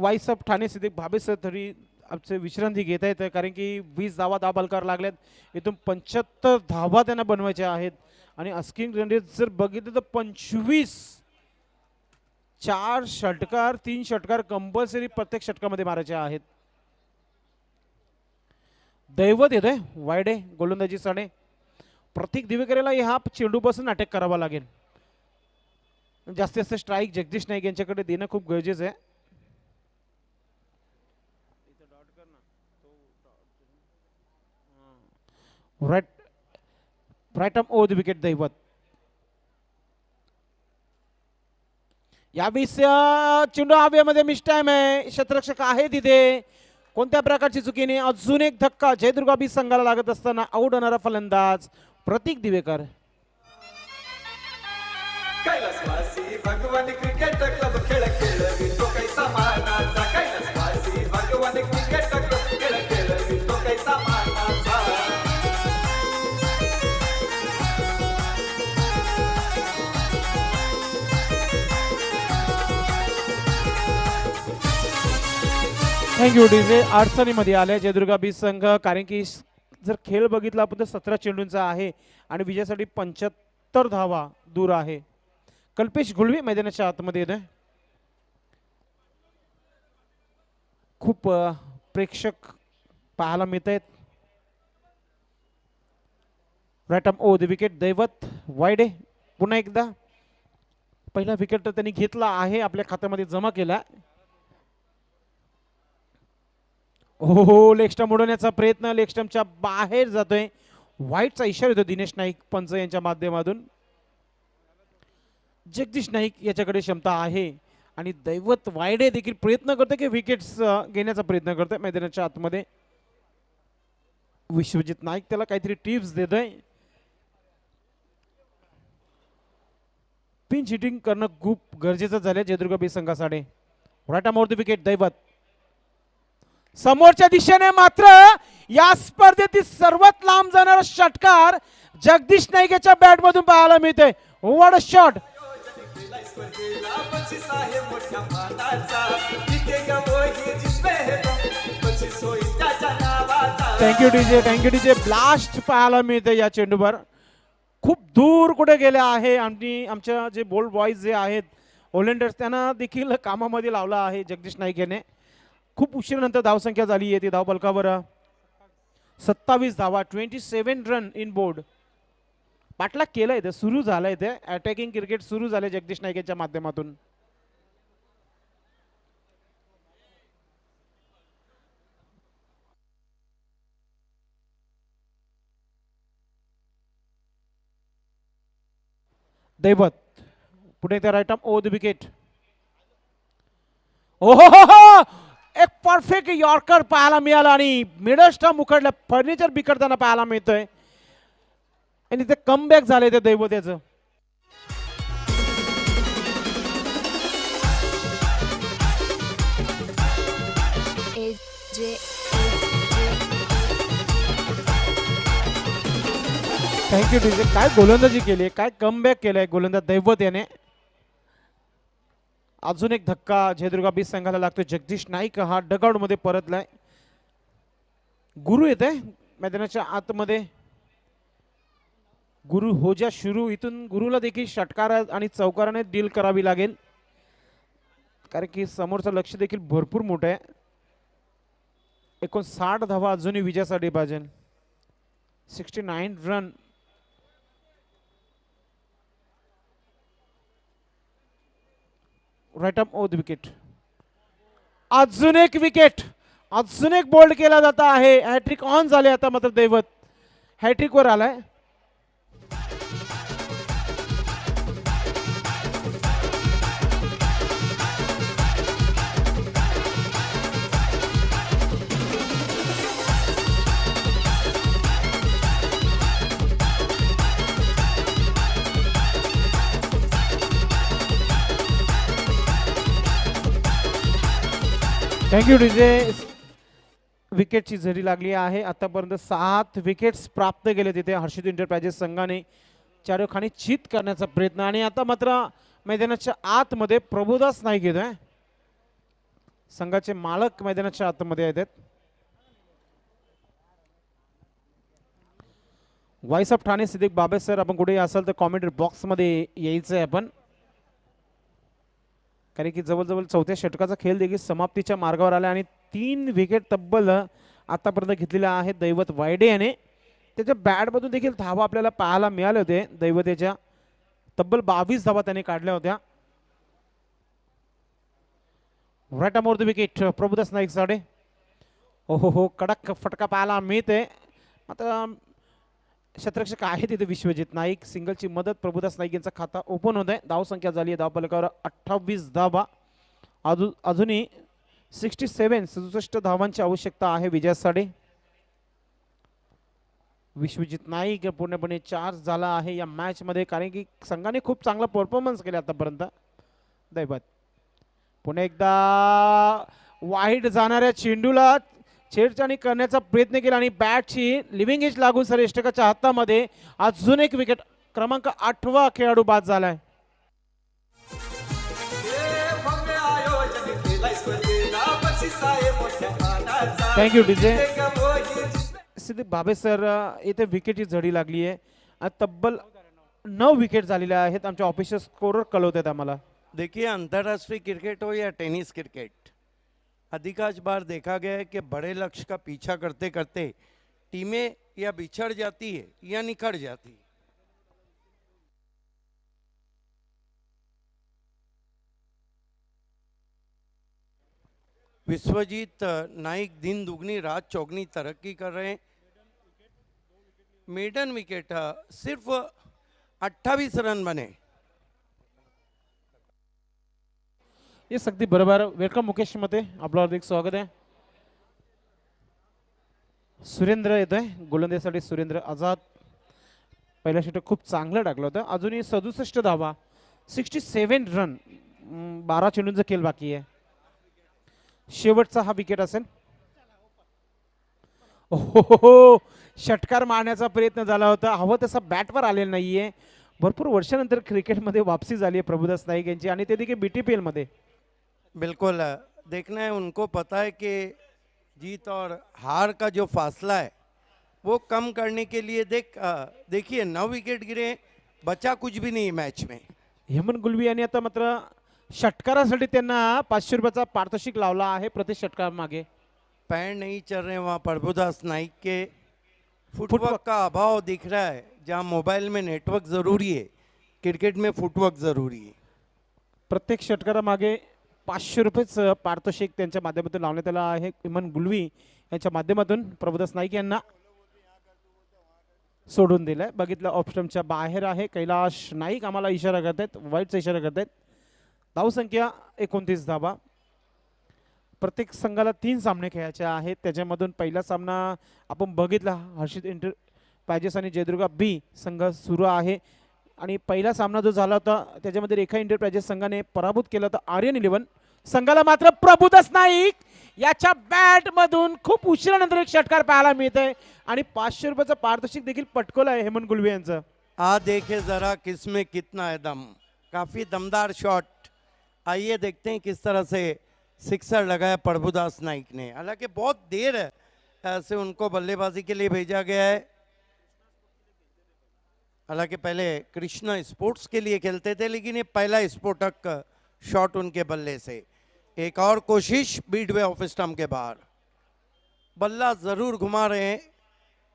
[SPEAKER 1] वाईस ऑफ ठाणे सिद्दीक भाबेसर तरी आमचे विश्रांती घेत आहेत, कारण की 20 धावा दाबलकार लागल्यात. इथून 75 धावा त्यांना बनवायच्या आहेत आणि अस्किंग रन रेट जर बघितलं तर 25. 4 षटकार 3 षटकार कंपल्सरी प्रत्येक षटकामध्ये मारायचे आहेत. दैवत येतोय वायडे गोलंदाजी साडे. प्रतीक दिवेकरेला ह्या चेंडूपासून अटॅक करावा लागेल. जास्तीत जास्त स्ट्राईक जगदीश नाईक यांच्याकडे देणं खूप गरजेचं आहे. Right arm over the wicket Daivat. यावेळेस चेंडू हवेमध्ये मिस टाइम आहे. क्षेत्ररक्षक आहे तिथे. कोणत्या प्रकारची चुकीने अजून एक धक्का जयदुर्गा बी संघाला लागत असताना आऊट होणारा फलंदाज प्रतीक दिवेकर.
[SPEAKER 4] कैलासवासी भगवान क्रिकेट क्लब खेळ खेळवितो कैसा मानाचा. कैलासवासी भगवान क्रिकेट क्लब खेळ खेळवितो कैसा मानाचा.
[SPEAKER 1] Thank you DJ. अडचणीमध्ये आले जयदुर्गा बी संघ, कारण की जर खेळ बघितला आपण तर 17 चेंडूंचा आहे आणि विजयासाठी 75 धावा दूर आहे. कल्पेश घुलवी मैदानाच्या आतमध्ये येतोय. खूप प्रेक्षक पाहायला मिळत आहेत. Right arm over the wicket Daivat Wayde. पुन्हा एकदा पहिला विकेट तर त्यांनी घेतला आहे, आपल्या खात्यामध्ये जमा केला. हो, लेग स्टंप उडवण्याचा प्रयत्न, लेग स्टंपच्या बाहेर जातोय. वाईटचा इशारा येतो दिनेश नाईक पंच यांच्या माध्यमातून. जगदीश नाईक याच्याकडे क्षमता आहे आणि दैवत वायडे देखील प्रयत्न करते की विकेट्स घेण्याचा प्रयत्न करतोय मैदानाच्या आतमध्ये. विश्वजित नाईक त्याला काहीतरी टिप्स देतोय. पिंच हिटिंग करणं खूप गरजेचं झालंय जयदुर्गा बी संघासाठी. Right arm over the wicket Daivat. समोरच्या दिशेने मात्र या स्पर्धेतील सर्वात लांब जाणारा षटकार जगदीश नाईक याच्या बॅट मधून पाहायला मिळते. What a shot. Thank you DJ, thank you DJ. Blast पाहायला मिळते या चेंडूवर. खूप दूर कुठे गेले आहे आणि आमच्या जे बोल्ड बॉईज जे आहेत ओलेंडर्स त्यांना देखील कामामध्ये लावला आहे जगदीश नाईक याने. खूप उशिरानंतर धावसंख्या झाली आहे ती धावफलकावर 27 धावा, 27 रन इन बोर्ड. पाठलाग केलंय ते, सुरू झालंय ते अटॅकिंग क्रिकेट सुरू झालंय जगदीश नाईकच्या माध्यमातून. दैवत पुढे त्या right arm over the wicket. ओहो, एक परफेक्ट यॉर्कर पाहायला मिळाला आणि मिडल स्टंप उखडलं. फर्निचर बिकडताना पाहायला मिळतोय आणि ते कमबॅक झाले ते दैवत याचं. Thank you DJ. काय गोलंदाजी केली, काय कमबॅक केलंय गोलंदाज दैवत याने. अजून एक धक्का जयदुर्गा बी संघाला लागतो. जगदीश नाईक हा डगआउट मध्ये परतलाय. गुरु येते मैदानाच्या आतमध्ये. गुरु हो जा शुरू. इथून गुरुला देखील षटकार आणि चौकाराने डील करावी लागेल, कारण की समोरचं लक्ष देखील भरपूर मोठं आहे. 59 धावा अजूनही विजयासाठी पाहिजे. 69 run. Right arm over the wicket. अजून एक विकेट अजून एक बोल्ड केला जात आहे. हॅट्रिक ऑन झाले आता मात्र दैवत हॅट्रिक वर आलाय. Thank you DJ. विकेटची झरी लागली आहे. आतापर्यंत 7 विकेट्स प्राप्त केले तिथे हर्षित एंटरप्राइजेस संघाने चारखानी चित करण्याचा प्रयत्न आणि आता मात्र मैदानाच्या आतमध्ये प्रभुदास नाईक येतोय. संघाचे मालक मैदानाच्या आतमध्ये आहेत. Voice of Thane Siddique Babe sir, आपण कुठेही असाल तर कॉमेंट बॉक्समध्ये यायचं आहे आपण, कारण की जवळजवळ चौथ्या षटकाचा खेळ देखील समाप्तीच्या मार्गावर आला आणि 3 विकेट तब्बल आतापर्यंत घेतलेल्या आहेत दैवत वायडे याने. त्याच्या बॅटमधून देखील धावा आपल्याला पाहायला मिळाले होते. दैवतेच्या तब्बल 22 धावा त्याने काढल्या होत्या. Right more the wicket Prabhudas Naik साडे. हो कडक फटका पाहायला मिळते. आता क्षेत्ररक्षक आहे तिथे विश्वजित नाईक. सिंगलची मदत प्रभुदास नाईक यांचा खाता ओपन होत आहे. धावसंख्या झाली आहे धावफलकावर 28 धावा. अजूनही 67 धावांची आवश्यकता आहे विजयासाठी. विश्वजित नाईक पूर्णपणे चार्ज झाला आहे या मॅच मध्ये, कारण की संघाने खूप चांगला परफॉर्मन्स केला आतापर्यंत. दैवत पुन्हा एकदा वाईट जाणाऱ्या चेंडूला छेडछाणी करण्याचा प्रयत्न केला आणि बॅटची लिव्हिंग एज लागून श्रेष्ठकाच्या हातामध्ये अजून एक विकेट. क्रमांक 8वा खेळाडू बाद झालाय. Thank you DJ. Siddique Babe sir, इथे विकेटची झडी लागली आहे. तब्बल 9 विकेट झालेल्या आहेत. आमच्या ऑफिशियल स्कोरर कळवतात आम्हाला.
[SPEAKER 2] देखिए, अंतर्राष्ट्रीय क्रिकेट हो या टेनिस क्रिकेट, अधिकांश बार देखा गया है कि बड़े लक्ष्य का पीछा करते करते टीमें या बिछड़ जाती है या निखर जाती है. विश्वजीत नाइक दिन दुगनी रात चौगनी तरक्की कर रहे हैं. मेडन विकेट सिर्फ 28 रन बने.
[SPEAKER 1] येस, अगदी बरोबर. वेलकम मुकेश मते, आपलं हार्दिक स्वागत आहे. सुरेंद्र येतोय गोलंदाजीसाठी. सुरेंद्र आझाद पहिल्या षटक खूप चांगलं टाकलं होतं. अजूनही 67 धावा, 67 रन, 12 चेंडूंचा खेळ बाकी आहे. शेवटचा हा विकेट असेल. हो, षटकार मारण्याचा प्रयत्न झाला होता. हवं तसा बॅटवर आलेला नाहीये. भरपूर वर्षानंतर क्रिकेटमध्ये वापसी झाली आहे प्रभुदास नाईक यांची, आणि ते देखील BTPL मध्ये.
[SPEAKER 2] बिल्कुल देखना है, उनको पता है कि जीत और हार का जो फासला है वो कम करने के लिए देखिए 9 विकेट गिरे, बचा कुछ भी नहीं मैच में.
[SPEAKER 1] हेमंत गुलवी यांनी आता मात्र षटकारासाठी त्यांना 500 रुपयाचा पारितोषिक लावला आहे प्रति षटकार मागे.
[SPEAKER 2] पैर नहीं चल रहे वहाँ प्रभुदास नाइक के. फुटवर्क का अभाव दिख रहा है. जहाँ मोबाइल में नेटवर्क जरूरी है, क्रिकेट में फुटवर्क जरूरी है.
[SPEAKER 1] प्रत्येक षटकारामागे 500 रुपयेच पारितोषिक त्यांच्या माध्यमातून लावण्यात आलं आहे. हेमंत गुलवी यांच्या माध्यमातून प्रभुदास नाईक यांना सोडून दिलंय. बघितलं ऑप्शनच्या बाहेर आहे. कैलाश नाईक आम्हाला इशारा करतायत, वाईटचा इशारा करतायत. धावसंख्या 29 धावा. प्रत्येक संघाला 3 सामने खेळायचे आहेत. त्याच्यामधून पहिला सामना आपण बघितला, हर्षित एंटरप्राइजेस आणि जयदुर्गा बी संघ सुरू आहे. आणि पहिला सामना जो झाला होता त्याच्यामध्ये रेखा एंटरप्राइजेस संघाने पराभूत केला होता आर्यन 11 संघाला. मात्र प्रभुदास नाईक याच्या बॅट मधून खूप उशिरानंतर एक षटकार पाहायला मिळत आहे आणि 500 रुपयाचं पारितोषिक देखील पटकवलं आहे हेमंत गुलवे यांचं.
[SPEAKER 2] आ देखे जरा किसमें कितना है दम. काफी दमदार शॉट. आइए देखते हैं किस तरह से सिक्सर लगाया प्रभुदास नाइक ने. हालांकि बहुत देर से उनको बल्लेबाजी के लिए भेजा गया है. हालांकि पहले कृष्णा स्पोर्ट्स के लिए खेलते थे, लेकिन ये पहला स्फोटक शॉट उनके बल्ले से. एक और कोशिश बीट वे ऑफ स्टंप के बाहर. बल्ला जरूर घुमा रहे हैं.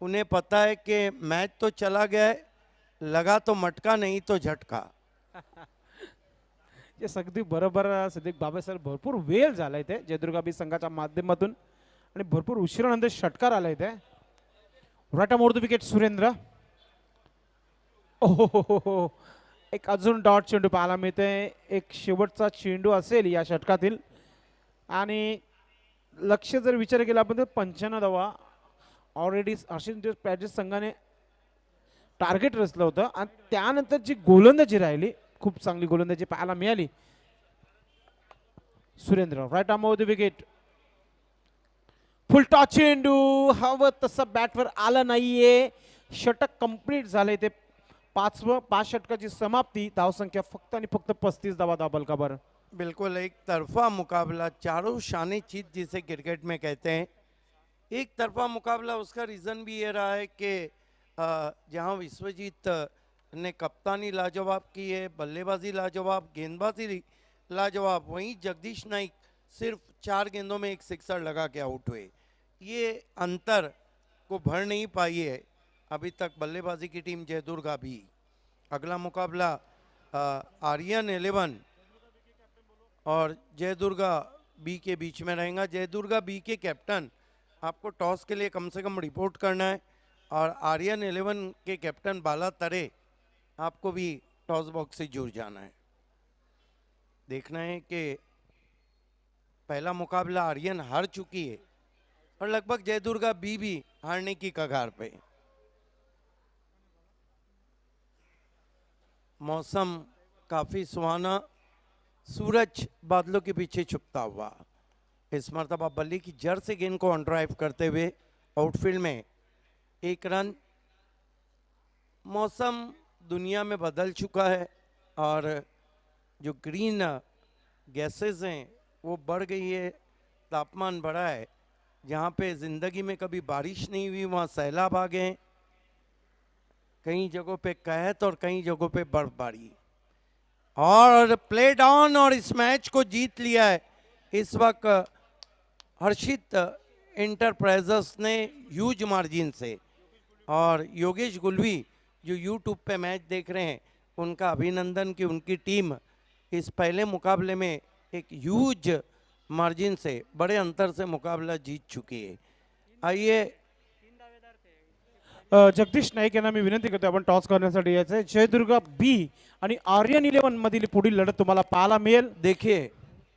[SPEAKER 2] उन्हें पता है कि मैच तो चला गया है, लगा तो मटका नहीं तो झटका.
[SPEAKER 1] जे अगदी बरोबर सिद्दीक बाबा सर, भरपूर वेळ झालाय ते जयदुर्गा बी संघाच्या माध्यमातून आणि भरपूर उशिरानंतर षटकार आला इथे. Right arm over the wicket Surendra. ओहो, एक अजून डॉट चेंडू पाहायला मिळते. एक शेवटचा चेंडू असेल या षटकातील. आणि लक्ष जर विचार केला आपण तर 95 धावा ऑलरेडी हर्षित पॅजेस संघाने टार्गेट रचलं होतं. आणि त्यानंतर जी गोलंदाजी राहिली, खूप चांगली गोलंदाजी पाहायला मिळाली. Surendra right arm over the wicket. Full toss चेंडू हवं तसं बॅटवर आलं नाहीये. षटक कंप्लीट झालंय. ते 5 षटकाची समाप्ती. धावसंख्या फक्त आणि फक्त 35 धावा दाबल का बरं.
[SPEAKER 2] बिल्कुल एक तरफा मुकाबला, चारों शाने चीत जिसे क्रिकेट में कहते हैं. एक तरफा मुकाबला, उसका रीज़न भी ये रहा है कि जहां विश्वजीत ने कप्तानी लाजवाब की है, बल्लेबाजी लाजवाब, गेंदबाजी लाजवाब, वहीं जगदीश नाइक सिर्फ 4 गेंदों में एक सिक्सर लगा के आउट हुए. ये अंतर को भर नहीं पाई है अभी तक बल्लेबाजी की टीम जयदुर्गा भी. अगला मुकाबला आर्यन 11 और जयदुर्गा बी के बीच में रहेगा. जयदुर्गा बी के कैप्टन आपको टॉस के लिए कम से कम रिपोर्ट करना है और आर्यन 11 के कैप्टन बाला तरे आपको भी टॉस बॉक्स से जुड़ जाना है. देखना है कि पहला मुकाबला आर्यन हार चुकी है और लगभग जयदुर्गा बी भी हारने की कगार पे. मौसम काफी सुहाना, सूरज बादलों के पीछे छुपता हुआ. इस मरतबा बल्ली की जड़ से गेंद को ऑन ड्राइव करते हुए आउटफील्ड में 1 रन. मौसम दुनिया में बदल चुका है और जो ग्रीन गैसेस हैं वो बढ़ गई है, तापमान बढ़ा है. जहाँ पे ज़िंदगी में कभी बारिश नहीं हुई वहाँ सैलाब आ गए. कई जगहों पे कहत और कई जगहों पे बर्फबारी. और प्लेड ऑन और इस मैच को जीत लिया है इस वक्त हर्षित इंटरप्राइजेस ने ह्यूज मार्जिन से. और योगेश गुलवी जो यूट्यूब पे मैच देख रहे हैं उनका अभिनंदन कि उनकी टीम इस पहले मुकाबले में एक ह्यूज मार्जिन से, बड़े अंतर से मुकाबला जीत चुकी है. आइए
[SPEAKER 1] जगदीश नाईक यांना मी विनंती करतो आपण टॉस करण्यासाठी यायचं. जयदुर्गा बी आणि आर्यन 11 मधील पुढील लढत तुम्हाला पाहायला मिळेल.
[SPEAKER 2] देखिए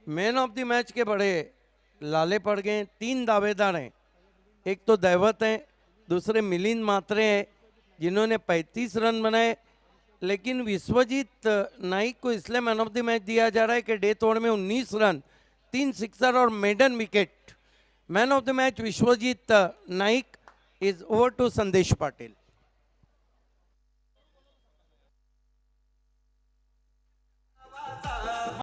[SPEAKER 2] मैन ऑफ द मैच के बड़े लाले पड़ गए. 3 दावेदार हैं. एक तो दैवत हैं, दूसरे मिलिंद मात्रे हैं जिन्होंने 35 रन बनाए. लेकिन विश्वजीत नाइक को इसलिए मैन ऑफ द मैच दिया जा रहा है कि डेथ ओवर में 19 रन, 3 सिक्सर और maiden wicket. Man of the match Vishwajeet Naik is over to Sandesh Patil.